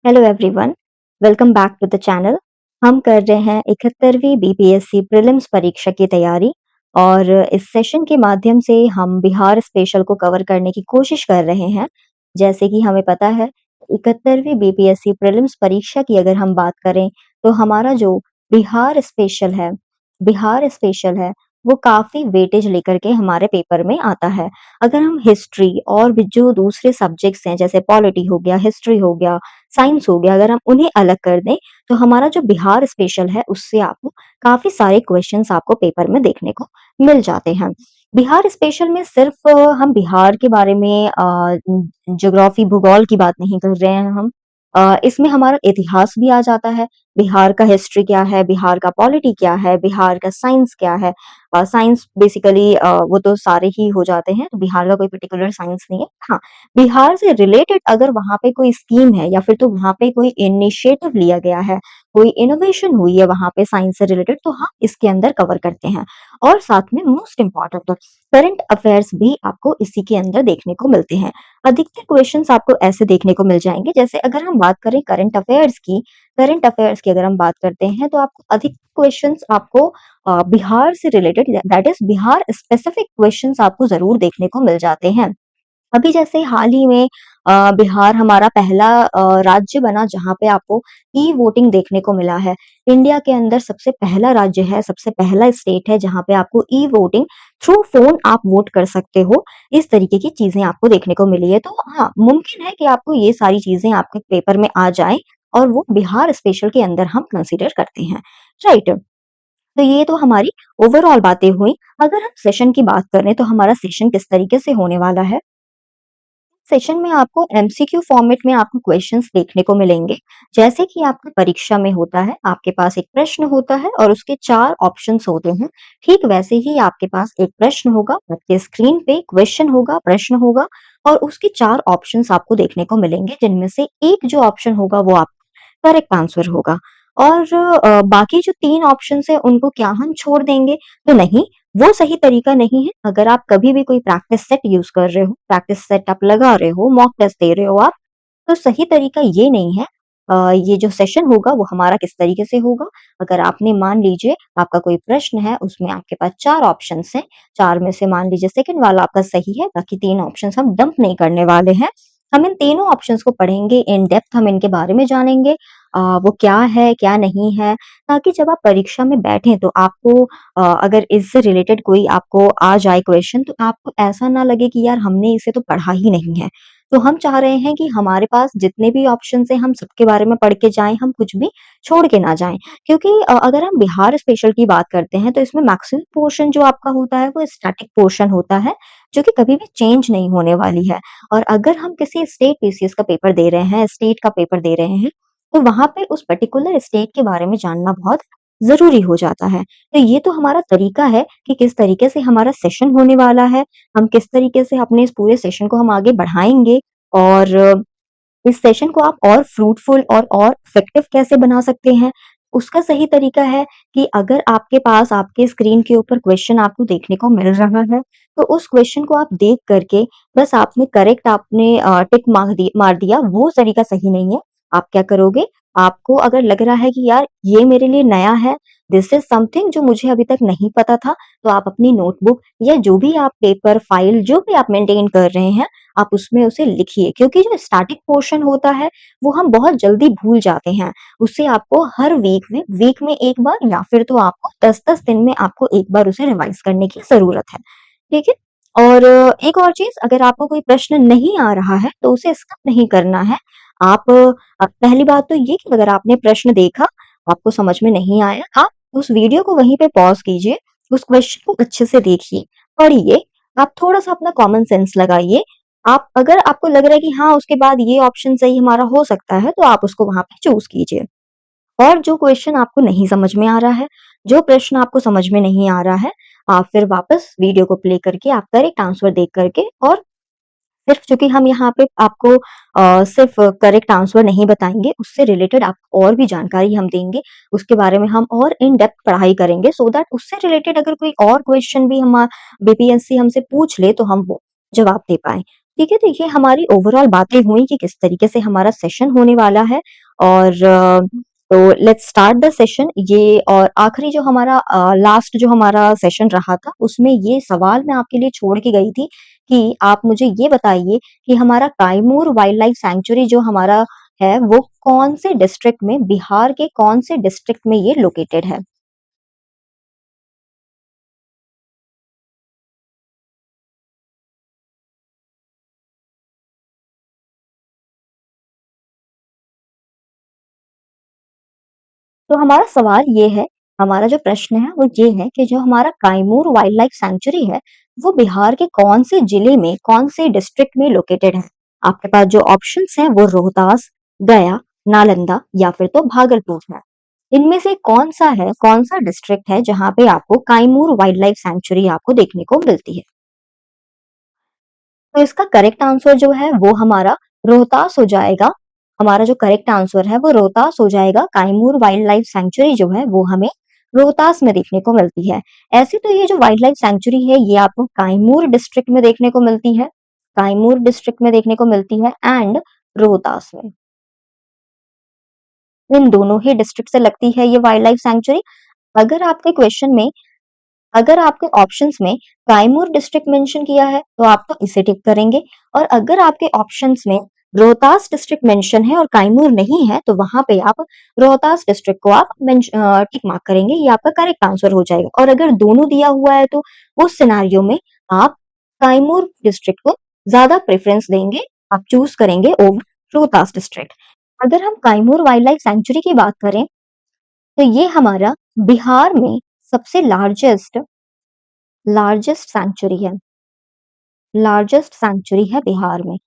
Hello everyone, welcome back to the channel. हम कर रहे हैं 71वीं बीपीएससी प्रीलिम्स परीक्षा की तैयारी और इस सेशन के माध्यम से हम बिहार स्पेशल को कवर करने की कोशिश कर रहे हैं। जैसे कि हमें पता है 71वीं बीपीएससी प्रीलिम्स परीक्षा की अगर हम बात करें तो हमारा जो बिहार स्पेशल है बिहार स्पेशल है वो काफ़ी वेटेज लेकर के हमारे पेपर में आता है। अगर हम हिस्ट्री और भी जो दूसरे सब्जेक्ट्स हैं जैसे पॉलिटी हो गया, हिस्ट्री हो गया, साइंस हो गया, अगर हम उन्हें अलग कर दें, तो हमारा जो बिहार स्पेशल है, उससे आपको काफ़ी सारे क्वेश्चन्स आपको पेपर में देखने को मिल जाते हैं। बिहार स्पेशल में सिर्फ़ हम बिहार के बारे में ज्योग्राफी, भूगोल की बात नहीं कर रहे हैं हम। इसमें हमारा इतिहास भी आ जाता है, बिहार का हिस्ट्री क्या है, बिहार का पॉलिटी क्या है, बिहार का साइंस क्या है। साइंस बेसिकली वो तो सारे ही हो जाते हैं, तो बिहार का कोई पर्टिकुलर साइंस नहीं है। हाँ, बिहार से रिलेटेड अगर वहाँ पे कोई स्कीम है या फिर तो वहाँ पे कोई इनिशिएटिव लिया गया है, कोई इनोवेशन हुई है वहाँ पे साइंस से रिलेटेड तो हम इसके अंदर कवर करते हैं। और साथ में मोस्ट इम्पोर्टेंट करंट अफेयर्स भी आपको इसी के अंदर देखने को मिलते हैं। अधिकतर क्वेश्चंस आपको ऐसे देखने को मिल जाएँगे जैसे अगर हम बात करें करंट अफेयर्स की अगर हम बात करते हैं तो आपको अधिक क्वेश्चंस आपको बिहार से related that is Bihar specific questions आपको ज़रूर देखने को मिल जाते हैं। अभी जैसे हाल ही में बिहार हमारा पहला राज्य बना जहाँ पे आपको ई-वोटिंग देखने को मिला है। इंडिया के अंदर सबसे पहला राज्य है, सबसे पहला स्टेट है जहाँ पे आपको ई-वोटिंग थ्रू फ़ोन आप वोट कर सकते हो। इस तरीके की चीज़ें आपको देखने को मिली है। तो हाँ, मुमकिन है कि आपको ये सारी चीज़ें आपके पेपर में आ जाएँ और वो बिहार स्पेशल के अंदर हम कंसीडर करते हैं। राइट? तो ये तो हमारी ओवरऑल बातें हुई। अगर हम सेशन की बात करें तो हमारा सेशन किस तरीके से होने वाला है? सेशन में आपको एमसीक्यू फॉर्मेट में आपको क्वेश्चंस देखने को मिलेंगे। जैसे कि आपकी परीक्षा में होता है, आपके पास एक प्रश्न होता है और उसके 4 ऑप्शंस होते हैं। ठीक वैसे ही आपके पास एक प्रश्न होगा, आपके स्क्रीन पे क्वेश्चन होगा, प्रश्न होगा और उसके 4 ऑप्शंस आपको देखने को मिलेंगे, जिनमें से एक जो ऑप्शन होगा वो आपका करेक्ट आंसर होगा। और बाकी जो 3 ऑप्शंस हैं उनको क्या हम छोड़ देंगे? तो नहीं, वो सही तरीका नहीं है। अगर आप कभी भी कोई प्रैक्टिस सेट यूज़ कर रहे हो, प्रैक्टिस सेट आप लगा रहे हो, मॉक टेस्ट दे रहे हो आप, तो सही तरीका ये नहीं है। ये जो सेशन होगा वो हमारा किस तरीके से होगा, अगर आपने मान लीजिए आपका कोई प्रश्न है, उसमें आपके पास 4 ऑप्शंस हैं, 4 में से मान लीजिए सेकंड वाला आपका सही है, बाकी 3 ऑप्शंस हम डंप नहीं करने वाले हैं। हम इन तीनों ऑप्शंस को पढ़ेंगे, इन डेप्थ हम इनके बारे में जानेंगे। वो क्या है, क्या नहीं है, ताकि जब आप परीक्षा में बैठें तो आपको अगर इससे रिलेटेड कोई आपको आ जाए क्वेश्चन तो आपको ऐसा ना लगे कि यार हमने इसे तो पढ़ा ही नहीं है। तो हम चाह रहे हैं कि हमारे पास जितने भी ऑप्शंस हैं हम सबके बारे में पढ़ के जाएँ, हम कुछ भी छोड़ के ना जाएँ। क्योंकि अगर हम बिहार स्पेशल की बात करते हैं तो इसमें मैक्सिमम पोर्शन जो आपका होता है वो स्टैटिक पोर्शन होता है, जो कि कभी भी चेंज नहीं होने वाली है। और अगर हम किसी स्टेट पीसीएस का पेपर दे रहे हैं, स्टेट का पेपर दे रहे हैं, तो वहाँ पे उस पर्टिकुलर स्टेट के बारे में जानना बहुत ज़रूरी हो जाता है। तो ये तो हमारा तरीका है कि किस तरीके से हमारा सेशन होने वाला है, हम किस तरीके से अपने इस पूरे सेशन को हम आगे बढ़ाएँगे और इस सेशन को आप और फ्रूटफुल और इफेक्टिव कैसे बना सकते हैं, उसका सही तरीका है कि अगर आपके पास आपके स्क्रीन के ऊपर क्वेश्चन आपको देखने को मिल रहा है, तो उस क्वेश्चन को आप देख कर के बस आपने करेक्ट आपने टिक मार दिया, वो तरीका सही नहीं है। आप क्या करोगे, आपको अगर लग रहा है कि यार ये मेरे लिए नया है, दिस इज़ समथिंग जो मुझे अभी तक नहीं पता था, तो आप अपनी नोटबुक या जो भी आप पेपर, फाइल जो भी आप मेंटेन कर रहे हैं, आप उसमें उसे लिखिए क्योंकि जो स्टैटिक पोर्शन होता है, वो हम बहुत जल्दी भूल जाते हैं। उससे आपको हर वीक में 1 बार या फिर तो आपको 10-10 दिन में आपको 1 बार उसे रिवाइज़ करने की ज़रूरत है। ठीक है? और एक और चीज़ अगर आपको कोई प्रश्न नहीं आ रहा है, तो उसे स्किप नहीं करना है। आप पहली बात तो ये कि अगर आपने प्रश्न देखा, आपको समझ में नहीं आया, आप उस वीडियो को वहीं पे पॉज़ कीजिए, उस क्वेश्चन को अच्छे से देखिए, पढ़िए, आप थोड़ा-सा अपना कॉमन सेंस लगाइए। आप अगर आपको लग रहा है कि हाँ, उसके बाद ये ऑप्शन सही हमारा हो सकता है, तो आप उसको वहाँ पे चूज़ कीजिए। और जो क्वेश्चन आपको नहीं समझ में आ रहा है, जो प्रश्न आपको समझ में नहीं आ रहा है, आप फिर वापस वीडियो को प्ले करके आप करेक्ट आंसर देख कर के और सिर्फ चूँकि हम यहाँ पे आपको सिर्फ करेक्ट आंसर नहीं बताएँगे, उससे रिलेटेड आपको और भी जानकारी हम देंगे। उसके बारे में हम और इन डेप्थ पढ़ाई करेंगे सो दैट उससे रिलेटेड अगर कोई और क्वेश्चन भी बीपीएससी हमसे पूछ ले तो हम वो जवाब दे पाएँ। ठीक है, देखिए हमारी ओवरऑल बातें हुई कि किस तरीके से हमारा सेशन होने वाला है और तो लेट्स स्टार्ट द सेशन। ये और आखिरी जो हमारा लास्ट जो हमारा सेशन रहा था, उसमें ये सवाल मैं आपके लिए छोड़ के गई थी कि आप मुझे ये बताइए कि हमारा काइमूर वाइल्ड लाइफ सैंक्चुरी जो हमारा है, वो कौन से डिस्ट्रिक्ट में, बिहार के कौन से डिस्ट्रिक्ट में ये लोकेटेड है? तो हमारा सवाल ये है, हमारा जो प्रश्न है वो ये है कि जो हमारा काइमूर वाइल्ड लाइफ सैंक्चुरी है, वो बिहार के कौन से जिले में, कौन से डिस्ट्रिक्ट में लोकेटेड है? आपके पास जो ऑप्शंस हैं वो रोहतास, गया, नालंदा या फिर तो भागलपुर है। इनमें से कौन-सा है, कौन-सा डिस्ट्रिक्ट है जहाँ पे आपको काइमूर वाइल्ड लाइफ सैंक्चुरी आपको देखने को मिलती है? तो इसका करेक्ट आंसर जो है वो हमारा रोहतास हो जाएगा। हमारा जो करेक्ट आंसर है वो रोहतास हो जाएगा। काइमूर वाइल्ड लाइफ सैंक्चुरी जो है वो हमें रोहतास में देखने को मिलती है। ऐसे तो ये जो वाइल्ड लाइफ सैंक्चुरी है ये आपको काइमूर डिस्ट्रिक्ट में देखने को मिलती है। काइमूर डिस्ट्रिक्ट में देखने को मिलती है एंड रोहतास में। इन दोनों ही डिस्ट्रिक्ट से लगती है ये वाइल्ड लाइफ सैंक्चुरी। अगर आपके क्वेश्चन में अगर आपके ऑप्शंस में काइमूर डिस्ट्रिक्ट मेंशन किया है तो आप तो इसे टिक करेंगे और अगर आपके ऑप्शंस में रोहतास डिस्ट्रिक्ट मेंशन है और काइमूर नहीं है तो वहां पे आप रोहतास डिस्ट्रिक्ट को आप टिक मार्क करेंगे, ये आपका करेक्ट आंसर हो जाएगा। और अगर दोनों दिया हुआ है तो उस सिनारियो में आप काइमूर डिस्ट्रिक्ट को ज्यादा प्रेफरेंस देंगे, आप चूज करेंगे ओवर रोहतास डिस्ट्रिक्ट। अगर हम काइमूर वाइल्ड लाइफ सेंचुरी की बात करें तो ये हमारा बिहार में सबसे लार्जेस्ट लार्जेस्ट सैंक्चुरी है। लार्जेस्ट सैंक्चुरी है बिहार में,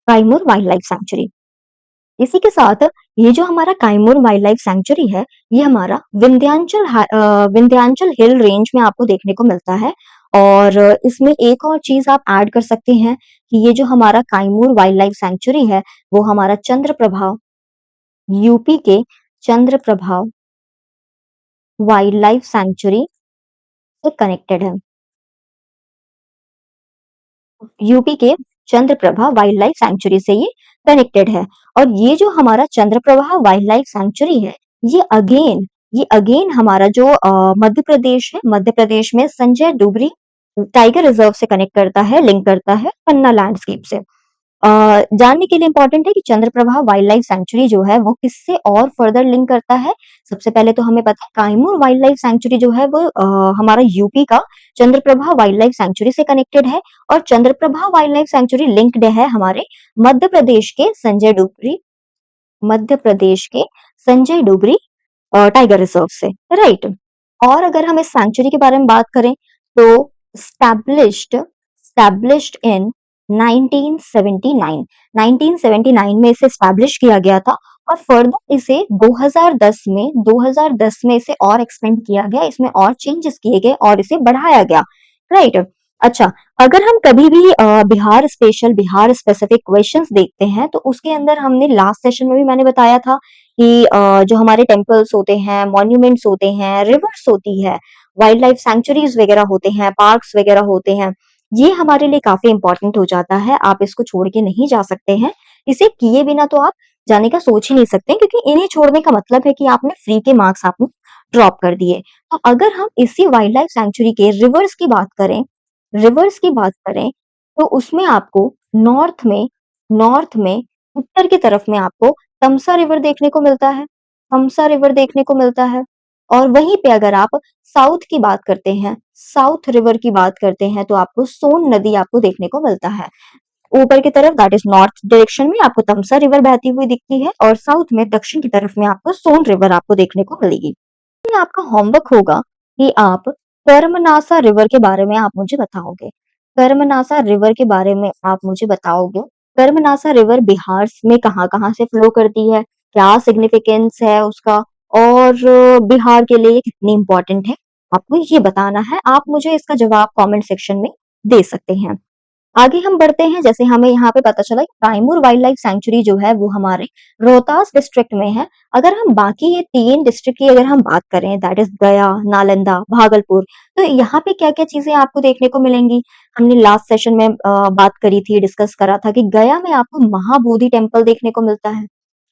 काइमूर वाइल्ड लाइफ सैंक्चुरी। इसी के साथ ये जो हमारा काइमूर वाइल्ड लाइफ सैंक्चुरी है, ये हमारा विंध्याचल हिल रेंज में आपको देखने को मिलता है। और इसमें एक और चीज आप ऐड कर सकते हैं कि ये जो हमारा काइमूर वाइल्ड लाइफ सैंक्चुरी है, वो हमारा चंद्रप्रभा यूपी के चंद्रप्रभा वाइल्ड लाइफ सैंक्चुरी से कनेक्टेड है। यूपी के चंद्रप्रभा वाइल्ड लाइफ सैंक्चुरी से ये कनेक्टेड है। और ये जो हमारा चंद्रप्रभा वाइल्ड लाइफ सैंक्चुरी है, ये अगेन हमारा जो मध्य प्रदेश है, मध्य प्रदेश में संजय डुबरी टाइगर रिजर्व से कनेक्ट करता है, लिंक करता है पन्ना लैंडस्केप से। जानने के लिए इंपॉर्टेंट है कि चंद्रप्रभा वाइल्ड लाइफ सेंचुरी जो है वो किससे और फर्दर लिंक करता है। सबसे पहले तो हमें पता है काइमूर वाइल्ड लाइफ सेंचुरी जो है वो हमारा यूपी का चंद्रप्रभा वाइल्ड लाइफ सेंचुरी से कनेक्टेड है और Chandraprabha wild life sanctuary linked है हमारे मध्य प्रदेश के संजय डुगरी मध्य प्रदेश के संजय डुगरी टाइगर रिजर्व से, राइट। और अगर हम इस सैंक्चुरी के बारे में बात करें तो स्टैब्लिश्ड इन 1979 1979 में इसे स्टैब्लिश किया गया था और फर्दर इसे 2010 में इसे और एक्सपेंड किया गया, इसमें और चेंजेस किए गए और इसे बढ़ाया गया, राइट। अच्छा, अगर हम कभी भी बिहार स्पेसिफिक क्वेश्चंस देखते हैं तो उसके अंदर हमने लास्ट सेशन में भी मैंने बताया था कि जो हमारे टेम्पल्स होते हैं, मॉन्यूमेंट्स होते हैं, रिवर्स होती है, वाइल्ड लाइफ सैंक्चुरीज वगैरह होते हैं, पार्क्स वगैरह होते हैं, ये हमारे लिए काफी इंपॉर्टेंट हो जाता है। आप इसको छोड़ के नहीं जा सकते हैं। इसे किए बिना तो आप जाने का सोच ही नहीं सकते क्योंकि इन्हें छोड़ने का मतलब है कि आपने फ्री के मार्क्स आपने ड्रॉप कर दिए। तो अगर हम इसी वाइल्ड लाइफ सैंक्चुरी के रिवर्स की बात करें तो उसमें आपको नॉर्थ में उत्तर की तरफ में आपको तमसा रिवर देखने को मिलता है। तमसा रिवर देखने को मिलता है और वहीं पे अगर आप साउथ रिवर की बात करते हैं तो आपको सोन नदी आपको देखने को मिलता है। ऊपर की तरफ दैट इज नॉर्थ डायरेक्शन में आपको तमसा रिवर बहती हुई दिखती है और साउथ में दक्षिण की तरफ में आपको सोन रिवर आपको देखने को मिलेगी। ये आपका होमवर्क होगा कि आप कर्मनासा रिवर के बारे में आप मुझे बताओगे। कर्मनासा रिवर के बारे में आप मुझे बताओगे। कर्मनासा रिवर बिहार में कहाँ-कहाँ से फ्लो करती है? क्या सिग्निफिकेंस है उसका? और बिहार के लिए ये कितनी इम्पोर्टेंट है? आपको ये बताना है। आप मुझे इसका जवाब कमेंट सेक्शन में दे सकते हैं। आगे हम बढ़ते हैं, जैसे हमें यहाँ पे पता चला कि कायमूर वाइल्ड लाइफ सेंचुरी जो है वो हमारे रोहतास डिस्ट्रिक्ट में है। अगर हम बाकी ये 3 डिस्ट्रिक्ट की अगर हम बात करें, दैट इज़ गया, नालंदा, भागलपुर, तो यहाँ पे क्या-क्या चीज़ें आपको देखने को मिलेंगी? हमने लास्ट सेशन में बात करी थी, डिस्कस करा था कि गया में आपको महाबोधि टेम्पल देखने को मिलता है।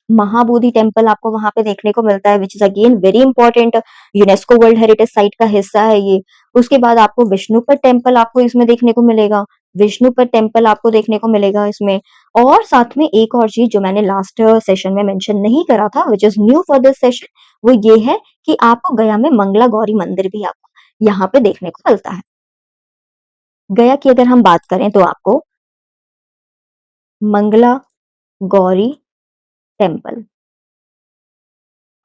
महाबोधि टेम्पल आपको वहाँ पे देखने को मिलता है, which is again very important, UNESCO world heritage site का हिस्सा है ये। उसके बाद आपको विष्णुपद टेम्पल आपको इसमें देखने को मिलेगा, विष्णुपद टेम्पल आपको देखने को मिलेगा इसमें। और साथ में एक और चीज़ जो मैंने लास्ट सेशन में मेंशन नहीं करा था, which is new for this session, वो ये है कि आपको गया में मंगला गौरी मंदिर भी आपको यहाँ पे देखने को मिलता है। गया की अगर हम बात करें तो आपको मंगला गौरी टेम्पल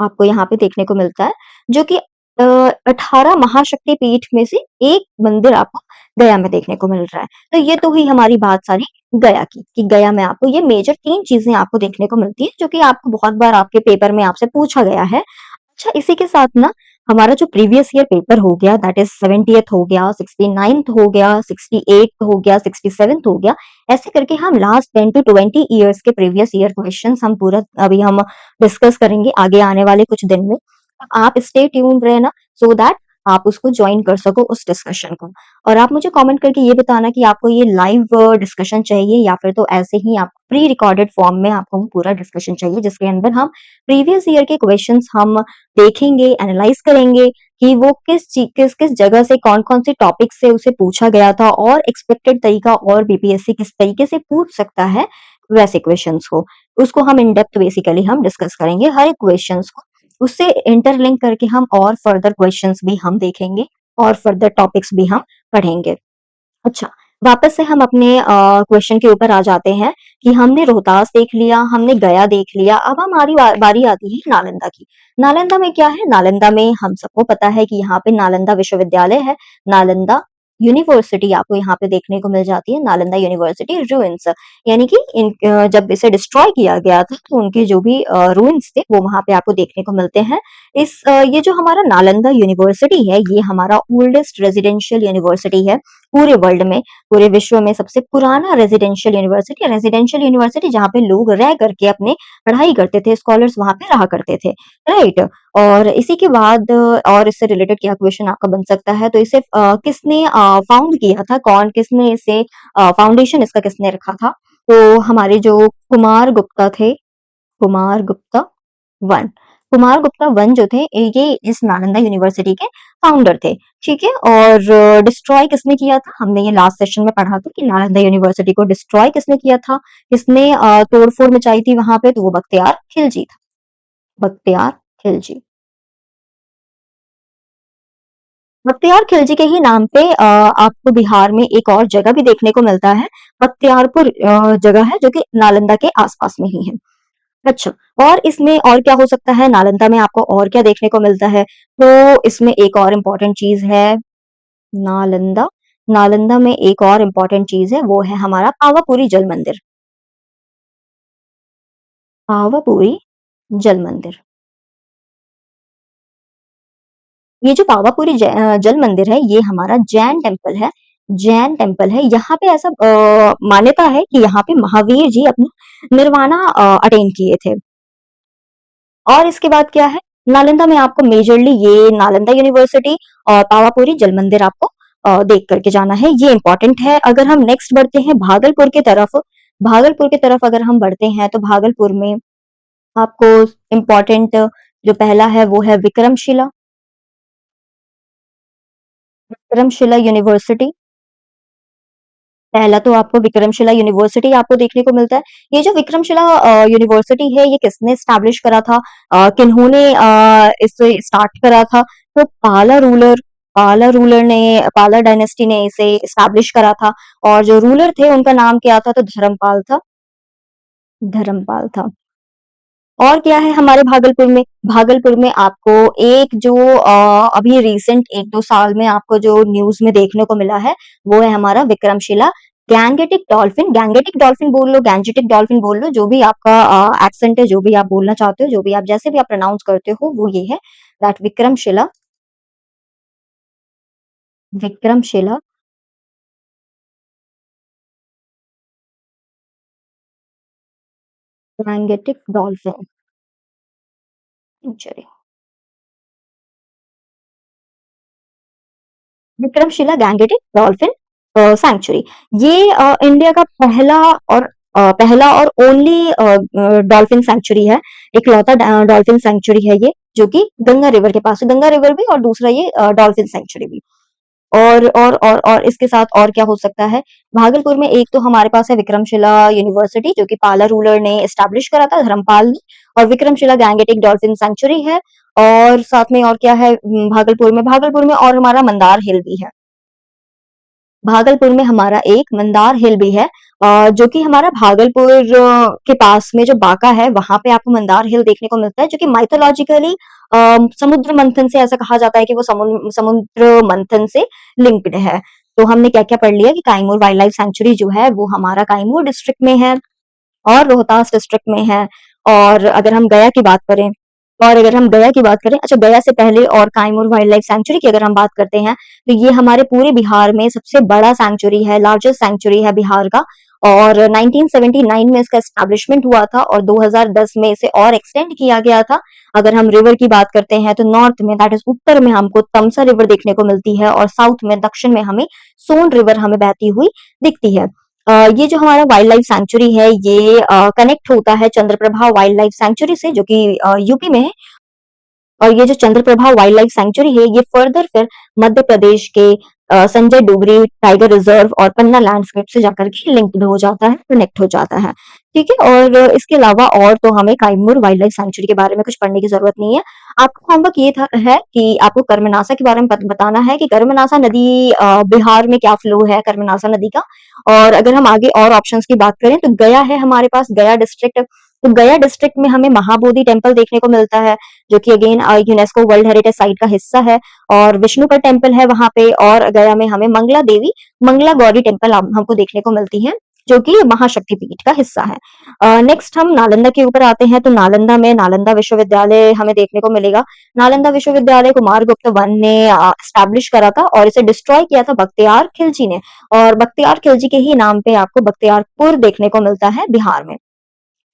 आपको यहाँ पे देखने को मिलता है, जो कि 18 महाशक्ति पीठ में से एक मंदिर आपको गया में देखने को मिल रहा है। तो ये तो हुई हमारी बात सारी गया की, कि गया में आपको ये मेजर 3 चीज़ें आपको देखने को मिलती है, जो कि आपको बहुत बार आपके पेपर में आपसे पूछा गया है। अच्छा, इसी के साथ ना हमारा जो प्रीवियस ईयर पेपर हो गया, दैट इज़ 70th हो गया, 69th हो गया, 68th हो गया, 67th हो गया, ऐसे करके हम लास्ट 10 टू 20 इयर्स के प्रीवियस ईयर क्वेश्चंस हम पूरा अभी हम डिस्कस करेंगे आगे आने वाले कुछ दिन में। आप स्टे ट्यून्ड रहना, सो दैट आप उसको जॉइन कर सको उस डिस्कशन को। और आप मुझे कमेंट करके ये बताना कि आपको ये लाइव डिस्कशन चाहिए या फिर तो ऐसे ही आप प्री रिकॉर्डेड फॉर्म में आपको वो पूरा डिस्कशन चाहिए, जिसके अंदर हम प्रीवियस ईयर के क्वेश्चंस हम देखेंगे, एनालाइज करेंगे कि वो किस जगह से कौन-कौन से टॉपिक से उसे पूछा गया था और एक्सपेक्टेड तरीका और बीपीएससी किस तरीके से पूछ सकता है वैसे क्वेश्चंस को। उसको हम इन डेप्थ बेसिकली हम डिस्कस करेंगे हर एक क्वेश्चंस को। उससे इंटरलिंक करके हम और फर्दर क्वेश्चंस भी हम देखेंगे और फर्दर टॉपिक्स भी हम पढ़ेंगे। अच्छा, वापस से हम अपने क्वेश्चन के ऊपर आ जाते हैं कि हमने रोहतास देख लिया, हमने गया देख लिया, अब हमारी बारी आती है नालंदा की। नालंदा में क्या है? नालंदा में हम सबको पता है कि यहाँ पे नालंदा विश्वविद्यालय है, नालंदा यूनिवर्सिटी आपको यहाँ पे देखने को मिल जाती है, नालंदा यूनिवर्सिटी रूइंस, यानी कि जब इसे डिस्ट्रॉय किया गया था तो उनके जो भी रूइंस थे वो वहाँ पे आपको देखने को मिलते हैं। ये जो हमारा नालंदा यूनिवर्सिटी है, ये हमारा ओल्डेस्ट रेजिडेंशियल यूनिवर्सिटी है पूरे वर्ल्ड में, पूरे विश्व में सबसे पुराना रेजिडेंशियल यूनिवर्सिटी जहाँ पे लोग रह करके अपने पढ़ाई करते थे, स्कॉलर्स वहाँ पे रहा करते थे, राइट? और इसी के बाद और इससे रिलेटेड क्या क्वेश्चन आपका बन सकता है, तो इसे किसने फाउंड किया था, किसने इसे फाउंडेशन इसका किसने रखा था? तो हमारे जो कुमार गुप्ता थे, कुमार गुप्ता वन कुमार गुप्ता वन जो थे ये इस नालंदा यूनिवर्सिटी के फाउंडर थे, ठीक है? और डिस्ट्रॉय किसने किया था? हमने ये लास्ट सेशन में पढ़ा था कि नालंदा यूनिवर्सिटी को डिस्ट्रॉय किसने किया था, किसने तोड़-फोड़ मचाई थी वहां पे, तो वो बख्तियार खिलजी था, बख्तियार खिलजी। बख्तियार खिलजी के ही नाम पे आपको बिहार में एक और जगह भी देखने को मिलता है, बख्तियारपुर जगह है जो कि नालंदा के आसपास में ही है। अच्छा, और इसमें और क्या हो सकता है? नालंदा में आपको और क्या देखने को मिलता है? तो इसमें एक और इम्पोर्टेंट चीज़ है, नालंदा नालंदा में एक और इम्पोर्टेंट चीज़ है, वो है हमारा पावापुरी जल मंदिर। पावापुरी जल मंदिर। ये जो पावापुरी जल मंदिर है, ये हमारा जैन टेम्पल है, जैन टेम्पल है। यहाँ पे ऐसा मान्यता है कि यहाँ पे महावीर जी अपनी निर्वाणा अटेन किए थे। और इसके बाद क्या है, नालंदा में आपको मेजरली ये नालंदा यूनिवर्सिटी और पावापुरी जल मंदिर आपको देख करके जाना है, ये इंपॉर्टेंट है। अगर हम नेक्स्ट बढ़ते हैं भागलपुर की तरफ अगर हम बढ़ते हैं तो भागलपुर में आपको इम्पोर्टेंट जो पहला है वो है विक्रमशिला यूनिवर्सिटी। पहला तो आपको विक्रमशिला यूनिवर्सिटी आपको देखने को मिलता है। ये जो विक्रमशिला यूनिवर्सिटी है, ये किसने एस्टैब्लिश करा था? किन्होंने इसे स्टार्ट करा था? तो पाला डायनेस्टी ने इसे एस्टैब्लिश करा था और जो रूलर थे उनका नाम क्या था? तो धर्मपाल था। और क्या है हमारे भागलपुर में आपको एक जो अभी रिसेंट 1-2 साल में आपको जो न्यूज़ में देखने को मिला है, वो है हमारा विक्रमशिला गैंगेटिक डॉल्फिन बोल लो, गैंजेटिक डॉल्फिन बोल लो, जो भी आपका एक्सेंट है, जो भी आप बोलना चाहते हो, जो भी आप जैसे भी आप प्रोनाउंस करते हो, वो ये है that Vikramshila Gangetic dolphin century. Vikramshila Gangetic dolphin sanctuary. ये इंडिया का पहला और ओनली डॉल्फिन सैंक्चुरी है। इकलौता डॉल्फिन सैंक्चुरी है ये, जो कि गंगा रिवर के पास है। गंगा रिवर भी और दूसरा ये डॉल्फिन सैंक्चुरी भी। और इसके साथ और क्या हो सकता है? भागलपुर में एक तो हमारे पास है विक्रमशिला यूनिवर्सिटी, जो कि पाला रूलर ने एस्टैब्लिश करा था, धर्मपाल ने। और विक्रमशिला गैंगेटिक डॉल्फिन सैंक्चुरी है। और साथ में और क्या है भागलपुर में और हमारा मंदार हिल भी है। भागलपुर में हमारा एक मंदार हिल भी है, जो कि हमारा भागलपुर के पास में जो बांका है, वहां पे आपको मंदार हिल देखने को मिलता है, जो कि माइथोलॉजिकली समुद्र मंथन से ऐसा कहा जाता है कि वो समुद्र मंथन से लिंक्ड है। तो हमने क्या क्या पढ़ लिया कि काइमूर वाइल्ड लाइफ सेंचुरी जो है वो हमारा काइमूर डिस्ट्रिक्ट में है और रोहतास डिस्ट्रिक्ट में है। और अगर हम गया की बात करें अच्छा, गया से पहले और काइमूर वाइल्ड लाइफ सेंचुरी की अगर हम बात करते हैं, तो ये हमारे पूरे बिहार में सबसे बड़ा सेंचुरी है, लार्जेस्ट सेंचुरी है बिहार का। और 1979 में इसका एस्टैब्लिशमेंट हुआ था और 2010 में इसे और एक्सटेंड किया गया था। अगर हम रिवर की बात करते हैं तो नॉर्थ में, दैट इज उत्तर में, हमको तमसा रिवर देखने को मिलती है और साउथ में, दक्षिण में हमें सोन रिवर हमें बहती हुई दिखती है। ये जो हमारा वाइल्ड लाइफ सेंचुरी है, ये कनेक्ट होता है चंद्रप्रभा वाइल्ड लाइफ सेंचुरी से, जो कि यूपी में है। और ये जो चंद्रप्रभा वाइल्ड लाइफ सेंचुरी है, ये फर्दर फिर मध्य प्रदेश के संजय डोगरी टाइगर रिजर्व और पन्ना लैंडस्केप से जाकर के लिंक्ड हो जाता है, कनेक्ट हो जाता है। ठीक है, और इसके अलावा और तो हमें काइमूर वाइल्ड लाइफ सेंचुरी के बारे में कुछ पढ़ने की जरूरत नहीं है। आपका होमवर्क ये था है कि आपको कर्मनासा के बारे में बताना है कि कर्मनासा नदी बिहार में क्या फ्लो है कर्मनासा नदी का। और अगर हम आगे और ऑप्शंस की बात करें तो गया है हमारे पास, गया डिस्ट्रिक्ट। तो गया डिस्ट्रिक्ट में हमें महाबोधि टेम्पल देखने को मिलता है, जो कि again UNESCO world heritage site का हिस्सा है। और विष्णु का टेम्पल है वहां पे। और गया में हमें मंगला देवी, मंगला गौरी टेम्पल हमको देखने को मिलती है, जो कि महाशक्ति पीठ का हिस्सा है। नेक्स्ट हम नालंदा के ऊपर आते हैं, तो नालंदा में नालंदा विश्वविद्यालय हमें देखने को मिलेगा। नालंदा विश्वविद्यालय कुमारगुप्त वन ने स्टैब्लिश करा था और इसे डिस्ट्रॉय किया था बख्तियार खिलजी ने। और बख्तियार खिलजी के ही नाम पे आपको बख्तियारपुर देखने को मिलता है बिहार में।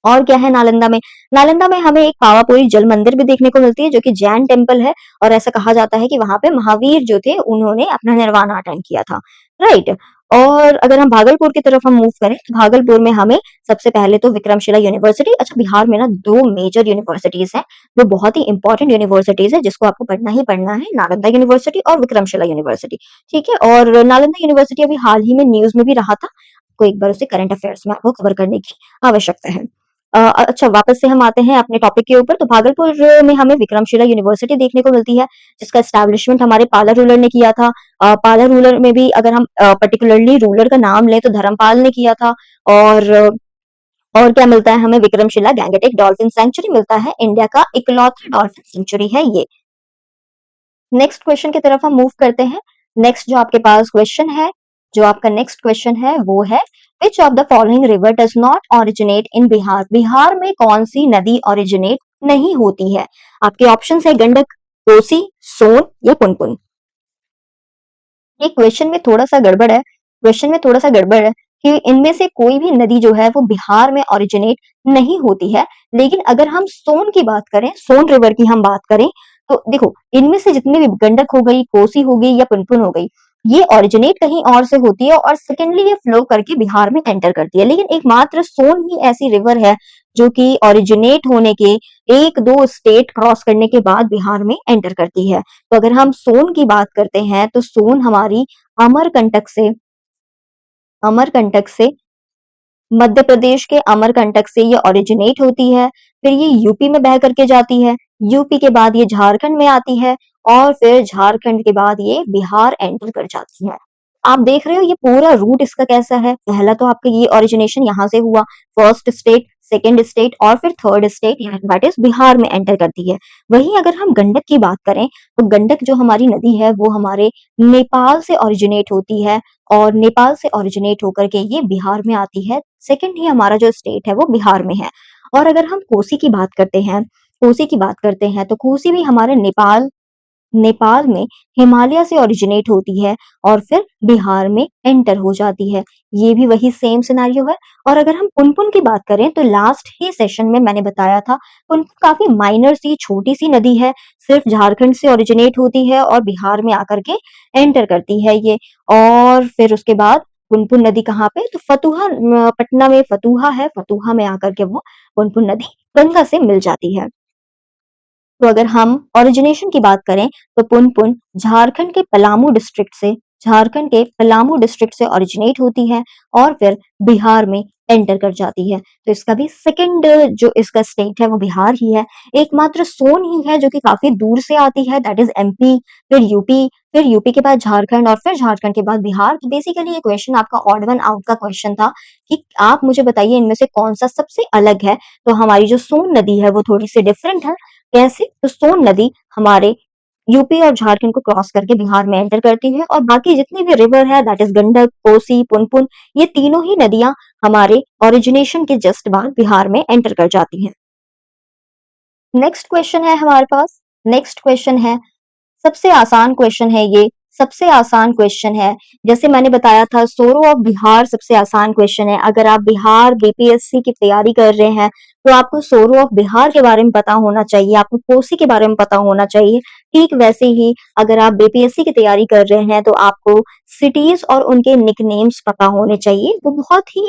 और क्या है नालंदा में? नालंदा में हमें एक पावापुरी जल मंदिर भी देखने को मिलती है, जो कि जैन टेम्पल है। और ऐसा कहा जाता है कि वहां पे महावीर जो थे, उन्होंने अपना निर्वाण अटेंड किया था। राइट। और अगर हम भागलपुर की तरफ हम मूव करें, तो भागलपुर में हमें सबसे पहले तो विक्रमशिला यूनिवर्सिटी। अच्छा, बिहार में ना दो मेजर यूनिवर्सिटीज हैं, दो बहुत ही इंपॉर्टेंट यूनिवर्सिटीज है, जिसको आपको पढ़ना ही पढ़ना है, नालंदा यूनिवर्सिटी और विक्रमशिला यूनिवर्सिटी। ठीक है, और नालंदा यूनिवर्सिटी अभी हाल ही में न्यूज में भी रहा था, को एक बार उसे करंट अफेयर्स में आपको कवर करने की आवश्यकता है। अच्छा, वापस से हम आते हैं अपने टॉपिक के ऊपर। तो भागलपुर में हमें विक्रमशिला यूनिवर्सिटी देखने को मिलती है, जिसका एस्टैब्लिशमेंट हमारे पाला रूलर ने किया था। पाला रूलर में भी अगर हम पर्टिकुलरली रूलर का नाम लें तो धर्मपाल ने किया था। और और क्या मिलता है हमें? विक्रमशिला गैंगेटिक डॉल्फिन सेंचुरी मिलता है, इंडिया का इकलौता डॉल्फिन सेंचुरी है ये। नेक्स्ट क्वेश्चन की तरफ हम मूव करते हैं। नेक्स्ट जो आपके पास क्वेश्चन है, जो आपका नेक्स्ट क्वेश्चन है वो है, which of the following river does not originate in Bihar? Bihar में कौन सी नदी ओरिजिनेट नहीं होती है? आपके ऑप्शन है गंडक, कोसी, सोन या पुनपुन। ये क्वेश्चन में थोड़ा सा गड़बड़ है, कि इनमें से कोई भी नदी जो है वो बिहार में ओरिजिनेट नहीं होती है। लेकिन अगर हम सोन की बात करें, सोन रिवर की हम बात करें, तो देखो इनमें से जितनी भी गंडक हो गई, कोसी हो गई या पुनपुन हो गई, ये ओरिजिनेट कहीं और से होती है और सेकेंडली ये फ्लो करके बिहार में एंटर करती है। लेकिन एकमात्र सोन ही ऐसी रिवर है जो कि ओरिजिनेट होने के एक दो स्टेट क्रॉस करने के बाद बिहार में एंटर करती है। तो अगर हम सोन की बात करते हैं, तो सोन हमारी अमरकंटक से अमरकंटक से मध्य प्रदेश के अमरकंटक से ये ओरिजिनेट होती है। फिर ये यूपी में बह करके जाती है, यूपी के बाद ये झारखंड में आती है और फिर झारखंड के बाद ये बिहार एंटर कर जाती है। आप देख रहे हो ये पूरा रूट इसका कैसा है। पहला तो आपका ये ओरिजिनेशन यहाँ से हुआ, फर्स्ट स्टेट, सेकेंड स्टेट और फिर third state, that is Bihar में एंटर करती है। वहीं अगर हम गंडक की बात करें, तो गंडक जो हमारी नदी है वो हमारे नेपाल से ओरिजिनेट होती है और नेपाल से ओरिजिनेट होकर के ये बिहार में आती है। सेकंड ही हमारा जो स्टेट है वो बिहार में है। और अगर हम कोसी की बात करते हैं, तो कोसी भी हमारे नेपाल नेपाल में हिमालय से ओरिजिनेट होती है और फिर बिहार में एंटर हो जाती है। ये भी वही सेम सिनेरियो है। और अगर हम पुनपुन की बात करें तो लास्ट ही सेशन में मैंने बताया था, पुनपुन काफ़ी माइनर सी छोटी-सी नदी है, सिर्फ झारखंड से ओरिजिनेट होती है और बिहार में आकर के एंटर करती है ये। और फिर उसके बाद पुनपुन नदी कहाँ पे? तो फतुहा पटना में फतुहा है, फतुहा में आकर के वो पुनपुन नदी गंगा से मिल जाती है। तो अगर हम ओरिजिनेशन की बात करें तो पुनपुन झारखंड के पलामू डिस्ट्रिक्ट से ओरिजिनेट होती है और फिर बिहार में एंटर कर जाती है। तो इसका भी सेकंड जो इसका स्टेट है वो बिहार ही है। एकमात्र सोन ही है जो कि काफ़ी दूर से आती है, दैट इज़ एमपी, फिर यूपी के बाद झारखंड और फिर झारखंड के बाद बिहार। तो बेसिकली ये क्वेश्चन आपका ऑड वन आउट का क्वेश्चन था कि आप मुझे बताइए इनमें से कौन-सा सबसे अलग है। तो हमारी जो सोन नदी है वो थोड़ी-सी डिफरेंट है। कैसे? तो सोन नदी हमारे यूपी और झारखंड को क्रॉस करके बिहार में एंटर करती है और बाकी जितनी भी रिवर है दैट इज गंडक, कोसी, पुनपुन, ये तीनों ही नदियां हमारे ओरिजिनेशन के जस्ट बाद बिहार में एंटर कर जाती हैं। नेक्स्ट क्वेश्चन है हमारे पास। नेक्स्ट क्वेश्चन है, सबसे आसान क्वेश्चन है ये, सबसे आसान क्वेश्चन है। जैसे मैंने बताया था सोरो ऑफ बिहार सबसे आसान क्वेश्चन है। अगर आप बिहार बीपीएससी की तैयारी कर रहे हैं तो आपको सोरो ऑफ बिहार के बारे में पता होना चाहिए, आपको कोसी के बारे में पता होना चाहिए। ठीक वैसे ही अगर आप बीपीएससी की तैयारी कर रहे हैं तो आपको सिटीज और उनके निकनेम्स पता होने चाहिए। वो बहुत ही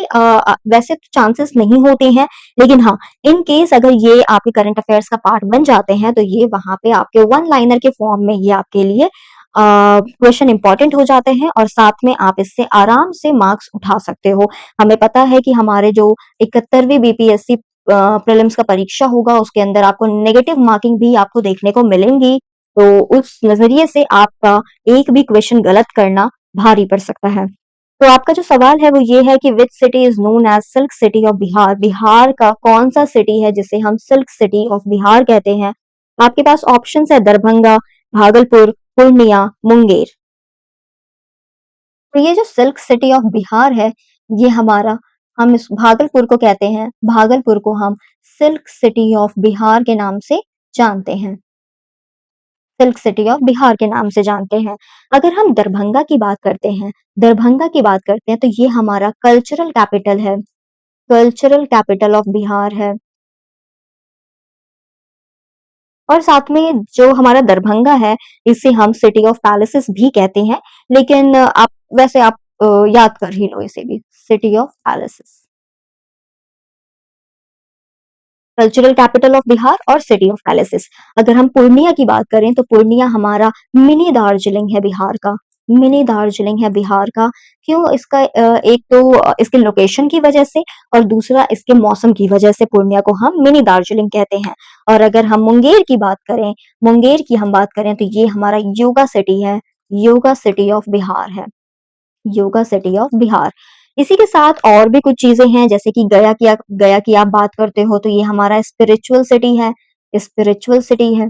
वैसे तो चांसेस नहीं होते हैं, लेकिन हाँ, इन केस अगर ये आपके करंट अफेयर्स का पार्ट बन जाते हैं तो ये वहां पे आपके वन लाइनर के फॉर्म में ये आपके लिए क्वेश्चन इंपॉर्टेंट हो जाते हैं और साथ में आप इससे आराम से मार्क्स उठा सकते हो। हमें पता है कि हमारे जो 71वीं बीपीएससी प्रीलिम्स का परीक्षा होगा उसके अंदर आपको नेगेटिव मार्किंग भी आपको देखने को मिलेंगी। तो उस नजरिए से आपका एक भी क्वेश्चन गलत करना भारी पड़ सकता है। तो आपका जो सवाल है वो ये है कि which city is known as silk city of Bihar. Bihar का कौन सा सिटी है जिसे हम सिल्क सिटी ऑफ बिहार कहते हैं? आपके पास ऑप्शंस है दरभंगा, भागलपुर, पूर्णिया, मुंगेर। तो ये जो सिल्क सिटी ऑफ बिहार है, ये हमारा हम इस भागलपुर को कहते हैं, भागलपुर को हम सिल्क सिटी ऑफ बिहार के नाम से जानते हैं। सिल्क सिटी ऑफ बिहार के नाम से जानते हैं। अगर हम दरभंगा की बात करते हैं, दरभंगा की बात करते हैं तो ये हमारा कल्चरल कैपिटल है, कल्चरल कैपिटल ऑफ बिहार है। और साथ में जो हमारा दरभंगा है, इसे हम सिटी ऑफ पैलेसेस भी कहते हैं, लेकिन आप वैसे आप याद कर ही लो इसे भी, city of palaces. Cultural capital of Bihar और सिटी ऑफ पैलेसेस। अगर हम पूर्णिया की बात करें तो पूर्णिया हमारा मिनी दार्जिलिंग है बिहार का, मिनी दार्जिलिंग है बिहार का। क्यों? इसका एक तो इसके लोकेशन की वजह से और दूसरा इसके मौसम की वजह से पूर्णिया को हम मिनी दार्जिलिंग कहते हैं। और अगर हम मुंगेर की बात करें, मुंगेर की हम बात करें तो ये हमारा योगा सिटी है, योगा सिटी ऑफ बिहार है। Yoga city of Bihar. इसी के साथ और भी कुछ चीजें हैं जैसे कि गया की आप बात करते हो तो ये हमारा स्पिरिचुअल सिटी है, स्पिरिचुअल सिटी है।